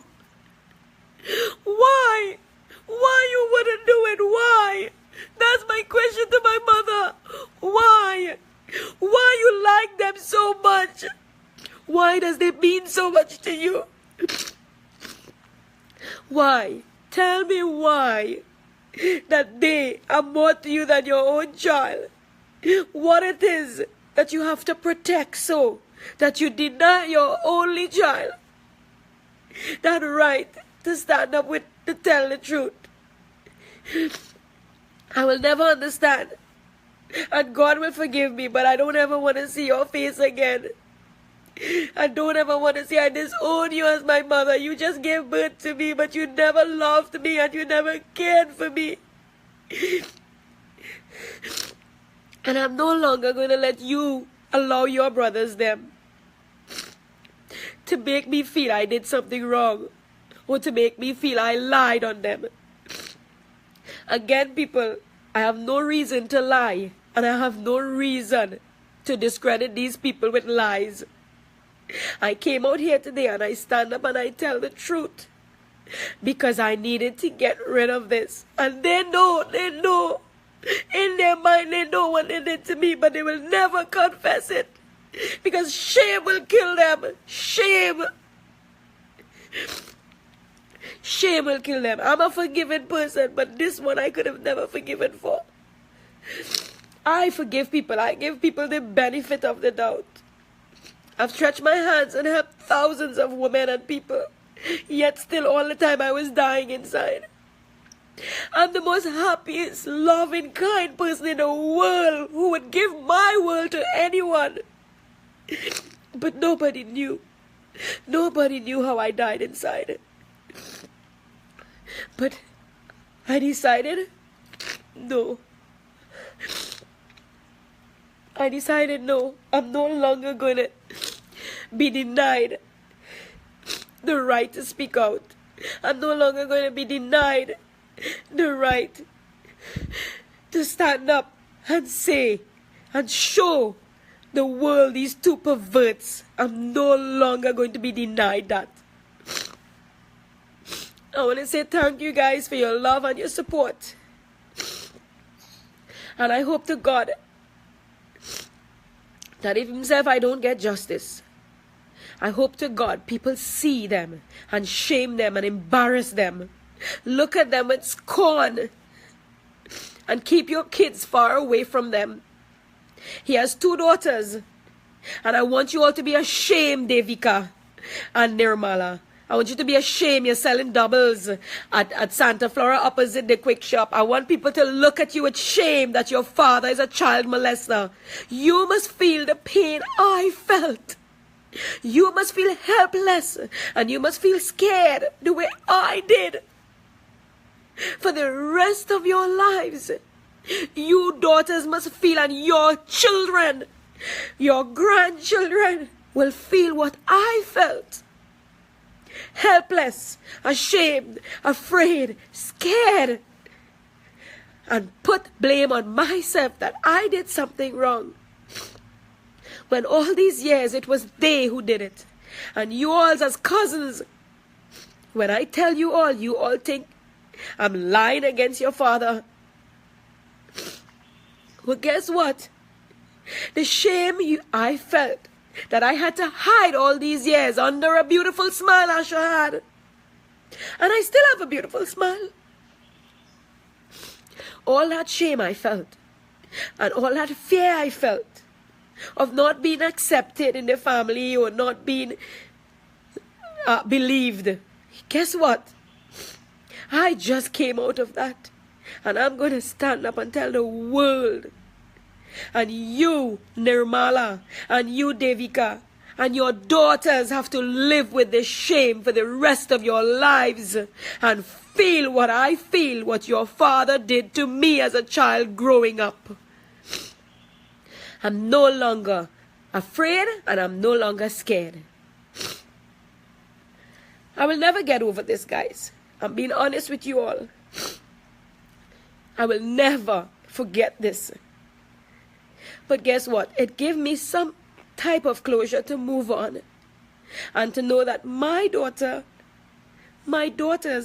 Why? Why you wouldn't do it? Why? That's my question to my mother. Why? Why you like them so much? Why does it mean so much to you? Why? Tell me why. That they are more to you than your own child. What it is that you have to protect so that you deny your only child that right to stand up with, to tell the truth. I will never understand. And God will forgive me, but I don't ever want to see your face again. I don't ever want to say I disown you as my mother. You just gave birth to me, but you never loved me and you never cared for me. And I'm no longer going to let you allow your brothers them to make me feel I did something wrong, or to make me feel I lied on them. Again, people, I have no reason to lie, and I have no reason to discredit these people with lies. I came out here today and I stand up and I tell the truth because I needed to get rid of this. And they know, in their mind they know what they did to me, but they will never confess it because shame will kill them. Shame. Shame will kill them. I'm a forgiving person, but this one I could have never forgiven for. I forgive people. I give people the benefit of the doubt. I've stretched my hands and helped thousands of women and people, yet still all the time I was dying inside. I'm the most happiest, loving, kind person in the world who would give my world to anyone. But nobody knew. Nobody knew how I died inside. But I decided, no. I decided, no, I'm no longer going to be denied the right to speak out. I'm no longer going to be denied the right to stand up and say and show the world these two perverts. I'm no longer going to be denied that. I want to say thank you guys for your love and your support. And I hope to God that if himself I don't get justice, I hope to God people see them and shame them and embarrass them. Look at them with scorn and keep your kids far away from them. He has 2 daughters, and I want you all to be ashamed, Devika and Nirmala. I want you to be ashamed. You're selling doubles at Santa Flora opposite the quick shop. I want people to look at you with shame that your father is a child molester. You must feel the pain I felt. You must feel helpless, and you must feel scared the way I did. For the rest of your lives, you daughters must feel, and your children, your grandchildren will feel what I felt. Helpless, ashamed, afraid, scared, and put blame on myself that I did something wrong. When all these years it was they who did it. And you all as cousins, when I tell you all think I'm lying against your father. Well, guess what? The shame I felt that I had to hide all these years under a beautiful smile Asha had. And I still have a beautiful smile. all that shame I felt, and all that fear I felt of not being accepted in the family or not being believed, guess what? I just came out of that, and I'm going to stand up and tell the world, and you, Nirmala, and you, Devika, and your daughters have to live with this shame for the rest of your lives and feel what I feel, what your father did to me as a child growing up. I'm no longer afraid, and I'm no longer scared. I will never get over this, guys. I'm being honest with you all. I will never forget this. But guess what? It gave me some type of closure to move on. And to know that my daughters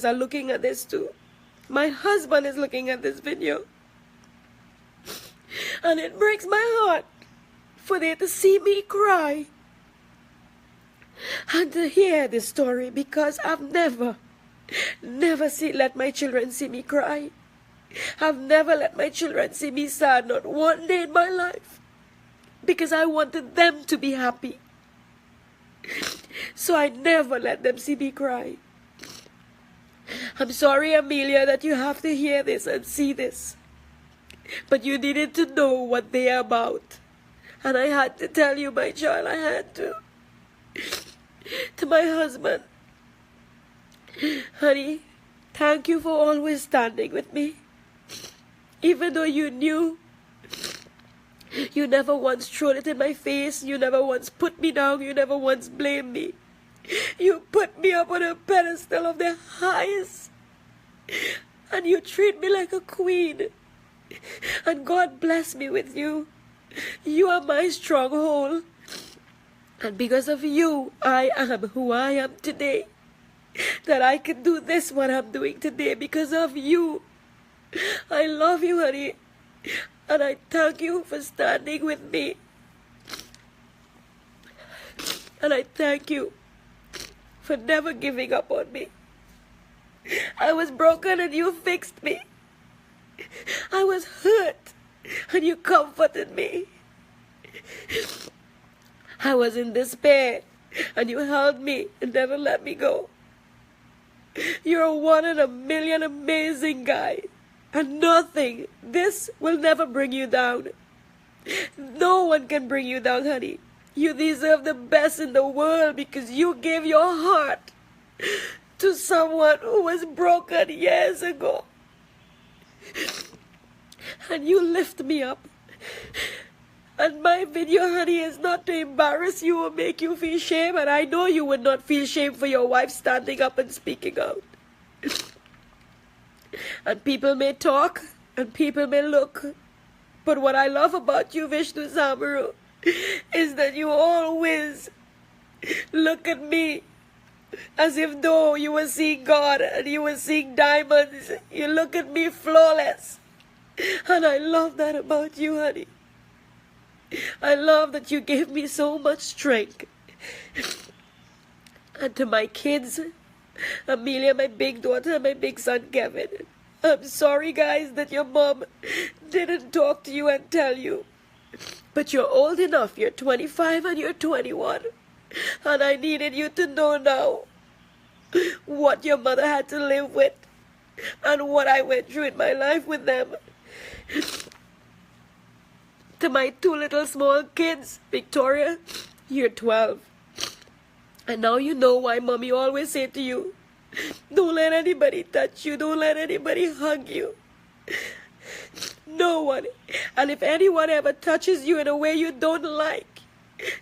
are looking at this too. My husband is looking at this video. And it breaks my heart for them to see me cry. And to hear this story, because I've never let my children see me cry. I've never let my children see me sad, not one day in my life, because I wanted them to be happy. So I never let them see me cry. I'm sorry, Amelia, that you have to hear this and see this, but you needed to know what they are about. And I had to tell you, my child, I had to. To my husband, honey, thank you for always standing with me. Even though you knew, you never once threw it in my face, you never once put me down, you never once blamed me. You put me up on a pedestal of the highest, and you treat me like a queen. And God bless me with you. You are my stronghold. And because of you, I am who I am today. That I can do this, what I'm doing today, because of you. I love you, honey. And I thank you for standing with me. And I thank you for never giving up on me. I was broken and you fixed me. I was hurt and you comforted me. I was in despair and you held me and never let me go. You're a one in a million amazing guy. And nothing, this will never bring you down. No one can bring you down, honey. You deserve the best in the world because you gave your heart to someone who was broken years ago. And you lift me up. And my video, honey, is not to embarrass you or make you feel shame. And I know you would not feel shame for your wife standing up and speaking out. And people may talk and people may look. But what I love about you, Vishnu Samaru, is that you always look at me as if though you were seeing God and you were seeing diamonds. You look at me flawless. And I love that about you, honey. I love that you gave me so much strength. And to my kids, Amelia, my big daughter, and my big son, Kevin, I'm sorry, guys, that your mom didn't talk to you and tell you. But you're old enough. You're 25 and you're 21. And I needed you to know now what your mother had to live with and what I went through in my life with them. To my two little small kids, Victoria, you're 12. And now you know why Mommy always say to you, don't let anybody touch you, don't let anybody hug you. No one. And if anyone ever touches you in a way you don't like,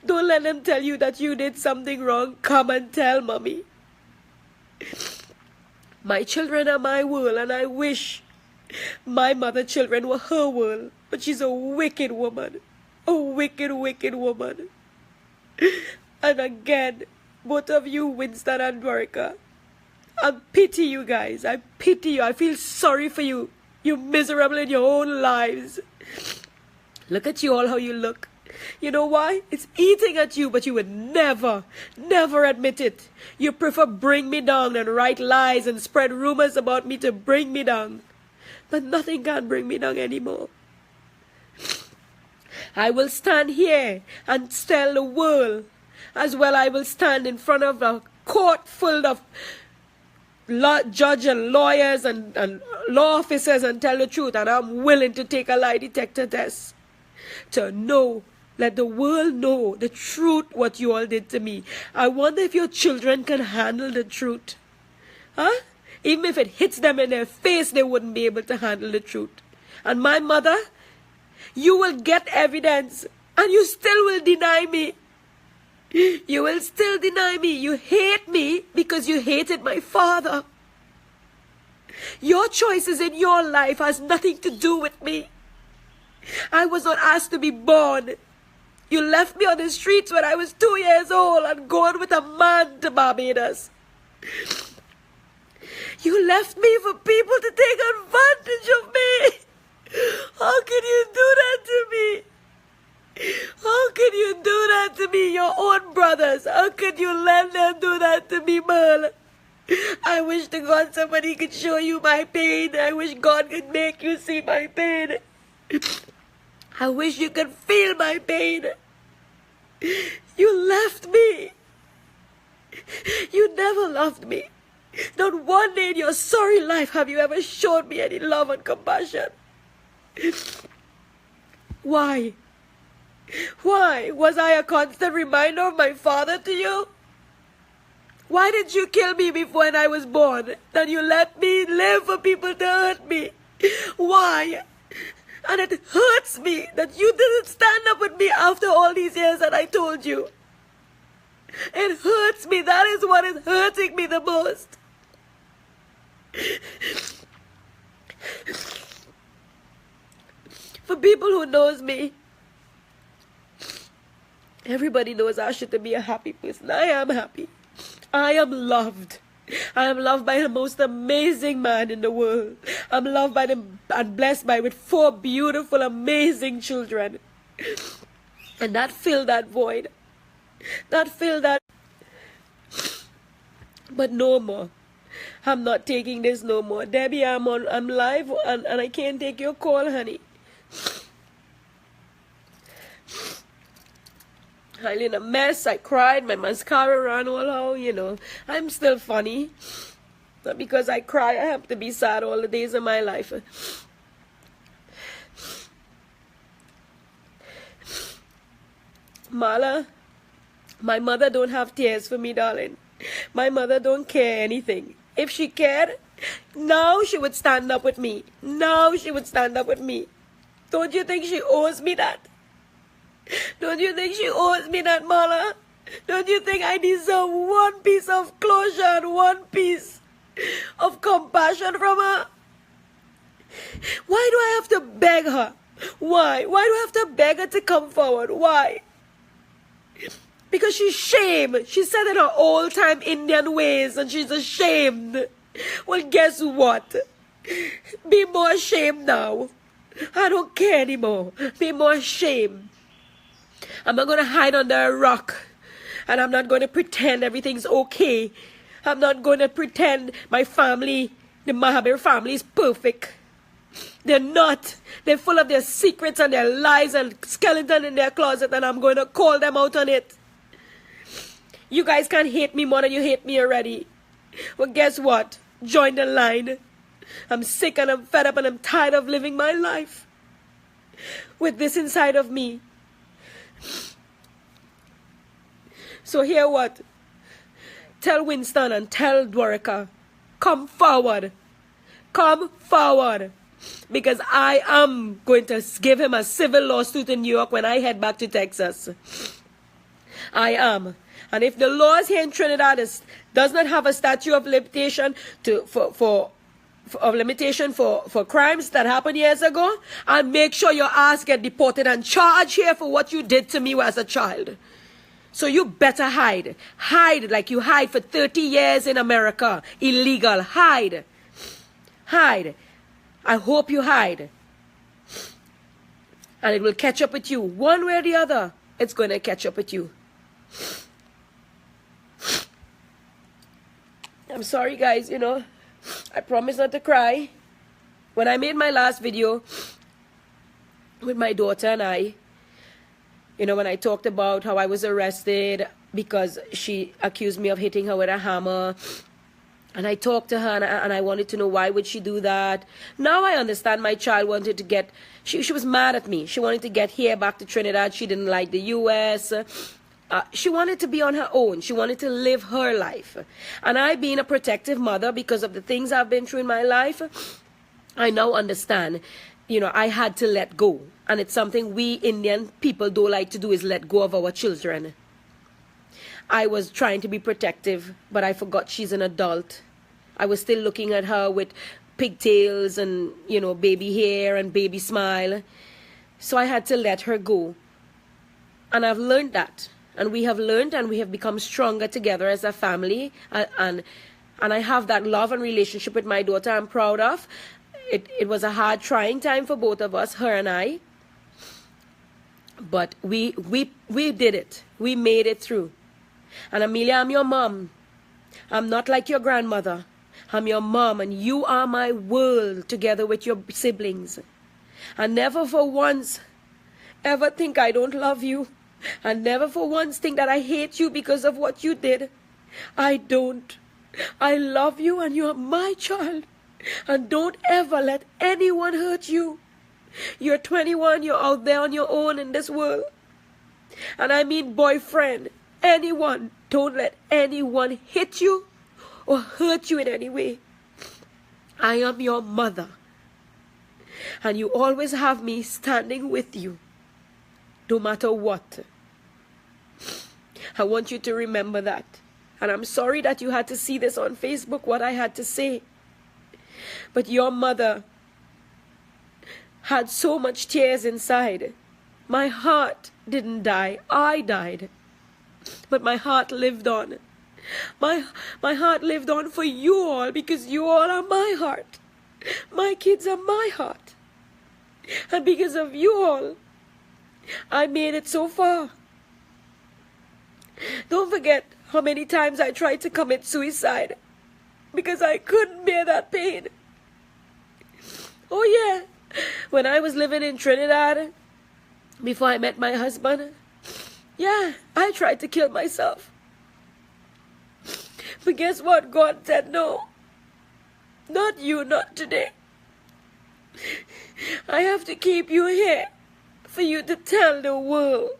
don't let them tell you that you did something wrong. Come and tell Mommy. My children are my world, and I wish my mother's children were her world. But she's a wicked woman. A wicked, wicked woman. And again, both of you, Winston and Dwarka, I pity you guys. I pity you. I feel sorry for you. You're miserable in your own lives. Look at you all, how you look. You know why? It's eating at you, but you would never, never admit it. You prefer bring me down and write lies and spread rumors about me to bring me down. but nothing can bring me down anymore. I will stand here and tell the world, as well I will stand in front of a court full of judge and lawyers and law officers and tell the truth, and I'm willing to take a lie detector test to know, let the world know the truth, what you all did to me. I wonder if your children can handle the truth. Huh? Even if it hits them in their face, they wouldn't be able to handle the truth. And my mother, you will get evidence and you still will deny me. You will still deny me. You hate me because you hated my father. Your choices in your life has nothing to do with me. I was not asked to be born. You left me on the streets when I was 2 years old and gone with a man to Barbados. You left me for people to take advantage of me. How can you do that to me? How can you do that to me, your own brothers? How could you let them do that to me, Merle? I wish to God somebody could show you my pain. I wish God could make you see my pain. I wish you could feel my pain. You left me. You never loved me. Not one day in your sorry life have you ever showed me any love and compassion. Why? Why? Was I a constant reminder of my father to you? Why did you kill me before when I was born? Then you let me live for people to hurt me. Why? And it hurts me that you didn't stand up with me after all these years that I told you. It hurts me. That is what is hurting me the most. For people who knows me, everybody knows Asha to be a happy person. I am happy. I am loved. I am loved by the most amazing man in the world. I'm loved by them and blessed by with 4 beautiful, amazing children. And that filled that void. That filled that. But no more. I'm not taking this no more. Debbie, I'm live and I can't take your call, honey. I'm in a mess. I cried. My mascara ran all out, you know. I'm still funny. Not because I cry, I have to be sad all the days of my life. Mala, my mother don't have tears for me, darling. My mother don't care anything. If she cared, now she would stand up with me. Now she would stand up with me. Don't you think she owes me that? Don't you think she owes me that, Mala? Don't you think I deserve one piece of closure and one piece of compassion from her? Why do I have to beg her? Why? Why do I have to beg her to come forward? Why? Because she's ashamed. She said in her old-time Indian ways and she's ashamed. Well, guess what? Be more ashamed now. I don't care anymore. Be more ashamed. I'm not going to hide under a rock. And I'm not going to pretend everything's okay. I'm not going to pretend my family, the Mahabir family, is perfect. They're not. They're full of their secrets and their lies and skeleton in their closet, and I'm going to call them out on it. You guys can't hate me more than you hate me already. Well, guess what? Join the line. I'm sick and I'm fed up and I'm tired of living my life with this inside of me. So hear what? Tell Winston and tell Dwarka, come forward. Come forward. Because I am going to give him a civil lawsuit in New York when I head back to Texas. I am. And if the laws here in Trinidad does not have a statute of limitation for crimes that happened years ago, I'll make sure your ass get deported and charged here for what you did to me as a child. So you better hide. Hide like you hide for 30 years in America. Illegal. Hide. Hide. I hope you hide. And it will catch up with you. One way or the other, it's going to catch up with you. I'm sorry, guys, you know. I promise not to cry. When I made my last video with my daughter and I, you know, when I talked about how I was arrested because she accused me of hitting her with a hammer, and I talked to her and I wanted to know why would she do that. Now I understand my child wanted to get, she was mad at me. She wanted to get here back to Trinidad. She didn't like the U.S. She wanted to be on her own. She wanted to live her life. And I, being a protective mother, because of the things I've been through in my life, I now understand, you know, I had to let go. And it's something we Indian people don't like to do, is let go of our children. I was trying to be protective, but I forgot she's an adult. I was still looking at her with pigtails and, you know, baby hair and baby smile. So I had to let her go. And I've learned that. And we have learned, and we have become stronger together as a family. And I have that love and relationship with my daughter I'm proud of. It was a hard, trying time for both of us, her and I. But we did it. We made it through. And Amelia, I'm your mom. I'm not like your grandmother. I'm your mom, and you are my world together with your siblings. And never for once ever think I don't love you. And never for once think that I hate you because of what you did. I don't. I love you, and you're my child. And don't ever let anyone hurt you. You're 21, you're out there on your own in this world. And I mean boyfriend, anyone. Don't let anyone hit you or hurt you in any way. I am your mother. And you always have me standing with you, no matter what. I want you to remember that. And I'm sorry that you had to see this on Facebook, what I had to say. But your mother had so much tears inside. My heart didn't die. I died. But my heart lived on. My heart lived on for you all, because you all are my heart. My kids are my heart. And because of you all, I made it so far. Don't forget how many times I tried to commit suicide because I couldn't bear that pain. Oh yeah, when I was living in Trinidad, before I met my husband, yeah, I tried to kill myself. But guess what? God said no. Not you, not today. I have to keep you here for you to tell the world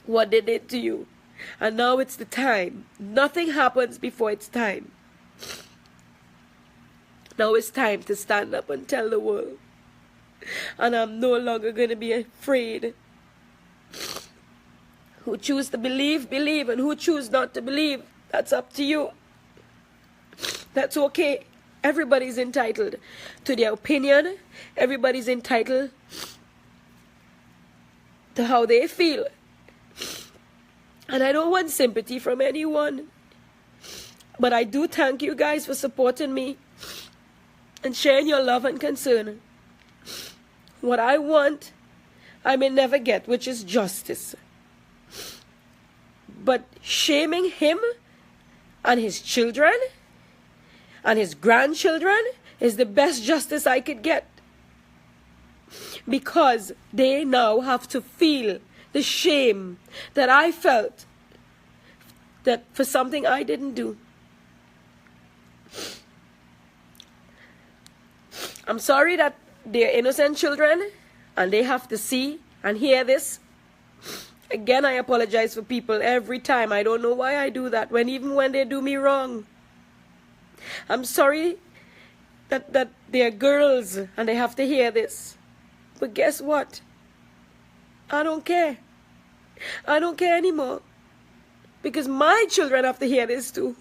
what they did to you. And now it's the time. Nothing happens before it's time. Now it's time to stand up and tell the world. And I'm no longer going to be afraid. Who choose to believe, believe. And who choose not to believe, that's up to you. That's okay. Everybody's entitled to their opinion. Everybody's entitled to how they feel. And I don't want sympathy from anyone. But I do thank you guys for supporting me and sharing your love and concern. What I want, I may never get, which is justice. But shaming him and his children and his grandchildren is the best justice I could get. Because they now have to feel the shame that I felt that for something I didn't do. I'm sorry that they're innocent children and they have to see and hear this. Again, I apologize for people every time. I don't know why I do that, even when they do me wrong. I'm sorry that they're girls and they have to hear this. But guess what? I don't care. I don't care anymore. Because my children have to hear this too.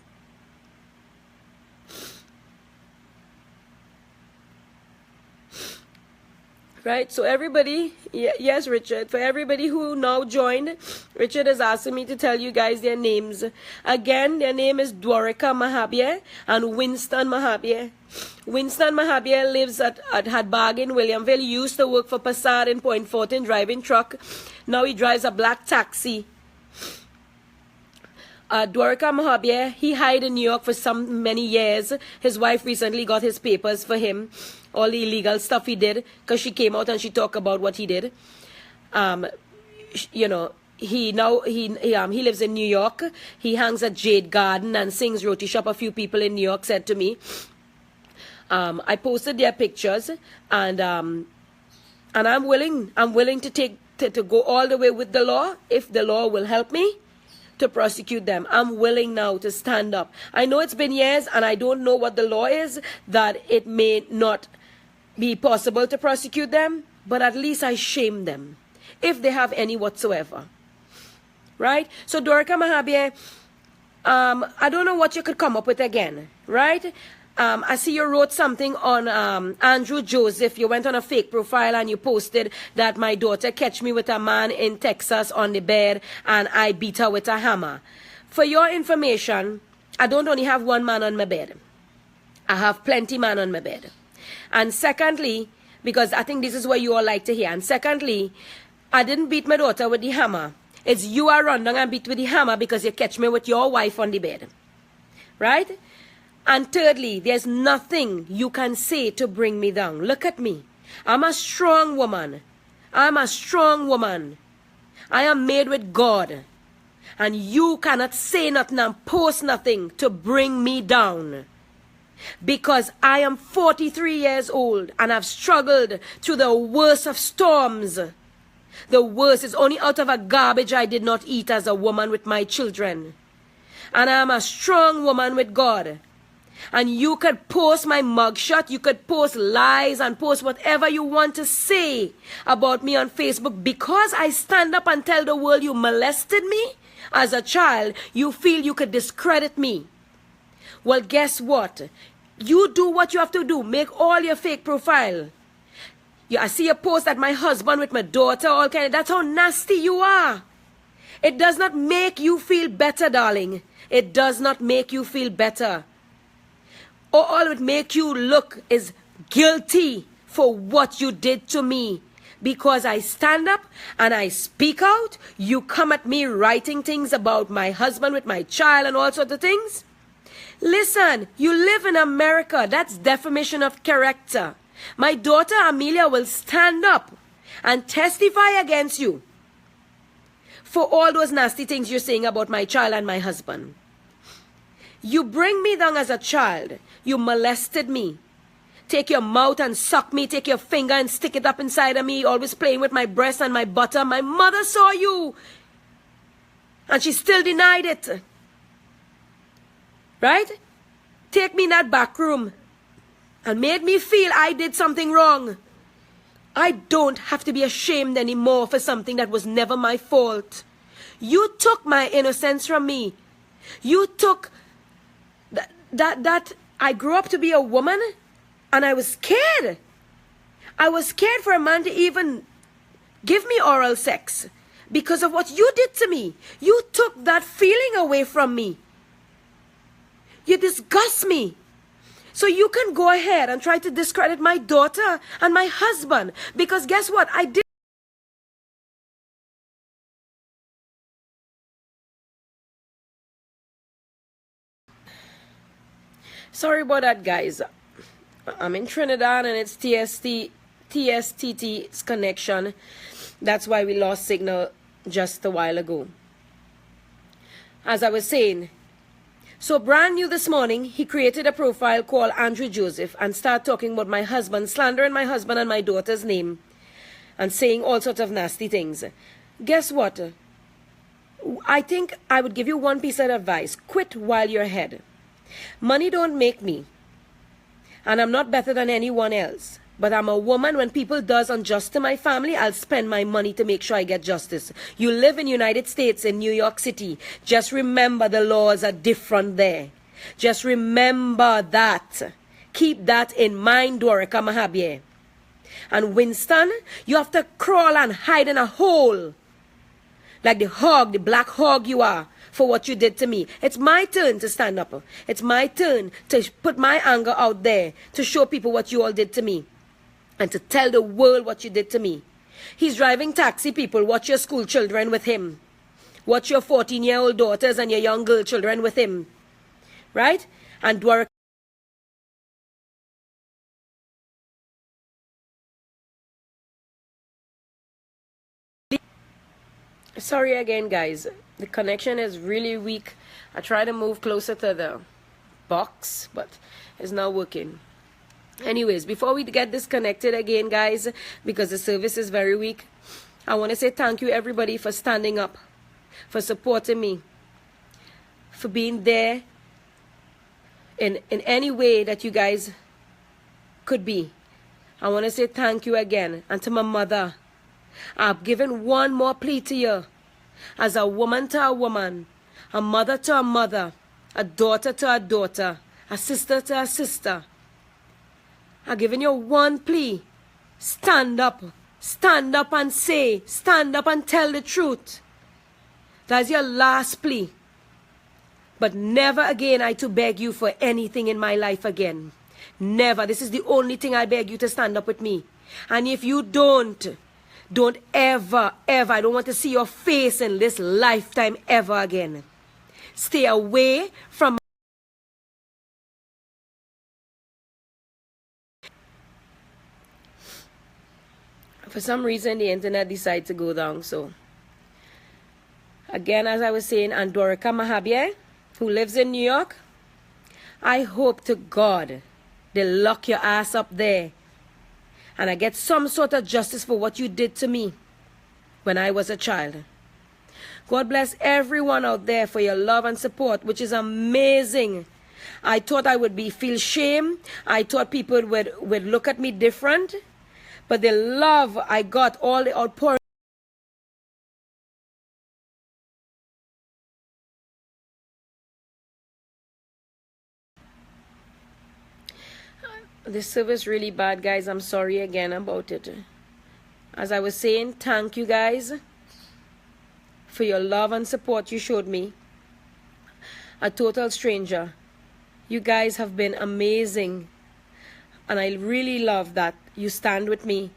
Right? So everybody, yes, Richard, for everybody who now joined, Richard is asking me to tell you guys their names. Again, their name is Dwarika Mahabir and Winston Mahabir. Winston Mahabir lives at Hadbag in Williamville. He used to work for Passat in Point Fortin driving truck. Now he drives a black taxi. Dwarka Mahabir, he hid in New York for many years. His wife recently got his papers for him, all the illegal stuff he did, because she came out and she talked about what he did. You know, he lives in New York. He hangs at Jade Garden and sings roti shop. A few people in New York said to me. I posted their pictures, and I'm willing to go all the way with the law if the law will help me to prosecute them. I'm willing now to stand up. I know it's been years and I don't know what the law is, that it may not be possible to prosecute them, but at least I shame them if they have any whatsoever. Right? So Dwarka Mahabir, I don't know what you could come up with again, right? I see you wrote something on Andrew Joseph. You went on a fake profile and you posted that my daughter catch me with a man in Texas on the bed and I beat her with a hammer. For your information, I don't only have one man on my bed. I have plenty man on my bed. And secondly, because I think this is what you all like to hear, and secondly, I didn't beat my daughter with the hammer. It's you are run down and beat with the hammer because you catch me with your wife on the bed. Right? And thirdly, there's nothing you can say to bring me down. Look at me. I'm a strong woman. I'm a strong woman. I am made with God. And you cannot say nothing and post nothing to bring me down. Because I am 43 years old and I've struggled through the worst of storms. The worst is only out of a garbage I did not eat as a woman with my children. And I am a strong woman with God. And you could post my mugshot, you could post lies and post whatever you want to say about me on Facebook. Because I stand up and tell the world you molested me as a child, you feel you could discredit me. Well, guess what? You do what you have to do. Make all your fake profile. I see a post that my husband with my daughter, all kind of, that's how nasty you are. It does not make you feel better, darling. It does not make you feel better. All it make you look is guilty for what you did to me. Because I stand up and I speak out, you come at me writing things about my husband with my child and all sorts of things. Listen, you live in America. That's defamation of character. My daughter Amelia will stand up and testify against you for all those nasty things you're saying about my child and my husband. You bring me down as a child. You molested me. Take your mouth and suck me. Take your finger and stick it up inside of me. Always playing with my breast and my butter. My mother saw you. And she still denied it. Right? Take me in that back room. And made me feel I did something wrong. I don't have to be ashamed anymore for something that was never my fault. You took my innocence from me. You took that I grew up to be a woman and I was scared. I was scared for a man to even give me oral sex because of what you did to me. You took that feeling away from me. You disgust me. So you can go ahead and try to discredit my daughter and my husband. Because guess what? I did. Sorry about that, guys. I'm in Trinidad and it's TSTT's connection. That's why we lost signal just a while ago. As I was saying, so brand new this morning, he created a profile called Andrew Joseph and started talking about my husband, slandering my husband and my daughter's name and saying all sorts of nasty things. Guess what? I think I would give you one piece of advice. Quit while you're ahead. Money don't make me. And I'm not better than anyone else. But I'm a woman. When people does unjust to my family, I'll spend my money to make sure I get justice. You live in United States, in New York City. Just remember the laws are different there. Just remember that. Keep that in mind, Dwarka Mahabir. And Winston, you have to crawl and hide in a hole. Like the hog, the black hog you are, for what you did to me. It's my turn to stand up. It's my turn to put my anger out there, to show people what you all did to me. And to tell the world what you did to me. He's driving taxi, people. Watch your school children with him. Watch your 14-year-old daughters and your young girl children with him. Right? And Dwarka. Sorry again, guys. The connection is really weak. I try to move closer to the box, but it's not working. Anyways, before we get disconnected again, guys, because the service is very weak, I want to say thank you, everybody, for standing up, for supporting me, for being there in any way that you guys could be. I want to say thank you again. And to my mother, I've given one more plea to you. As a woman to a woman, a mother to a mother, a daughter to a daughter, a sister to a sister, I've given you one plea. Stand up. Stand up and say. Stand up and tell the truth. That's your last plea. But never again I to beg you for anything in my life again. Never. This is the only thing I beg you to stand up with me. And if you don't ever, I don't want to see your face in this lifetime ever again. Stay away from. For some reason, the internet decided to go down. So, again, as I was saying, Andorika Mahabie, who lives in New York, I hope to God they lock your ass up there and I get some sort of justice for what you did to me when I was a child. God bless everyone out there for your love and support, which is amazing. I thought I would feel shame. I thought people would look at me different. But the love I got, all the outpouring. This service really bad, guys. I'm sorry again about it. As I was saying, thank you guys for your love and support you showed me. A total stranger. You guys have been amazing. And I really love that you stand with me.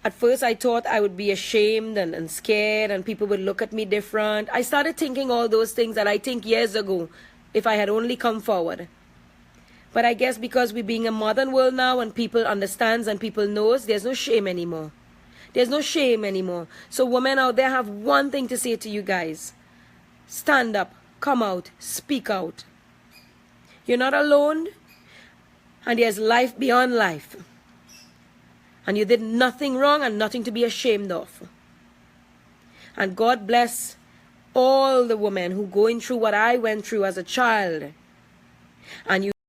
At first I thought I would be ashamed and scared and people would look at me different. I started thinking all those things that I think years ago if I had only come forward. But I guess because we're being a modern world now and people understands and people knows, there's no shame anymore. There's no shame anymore. So women out there have one thing to say to you guys. Stand up, come out, speak out. You're not alone. And there's life beyond life. And you did nothing wrong and nothing to be ashamed of. And God bless all the women who going through what I went through as a child. And you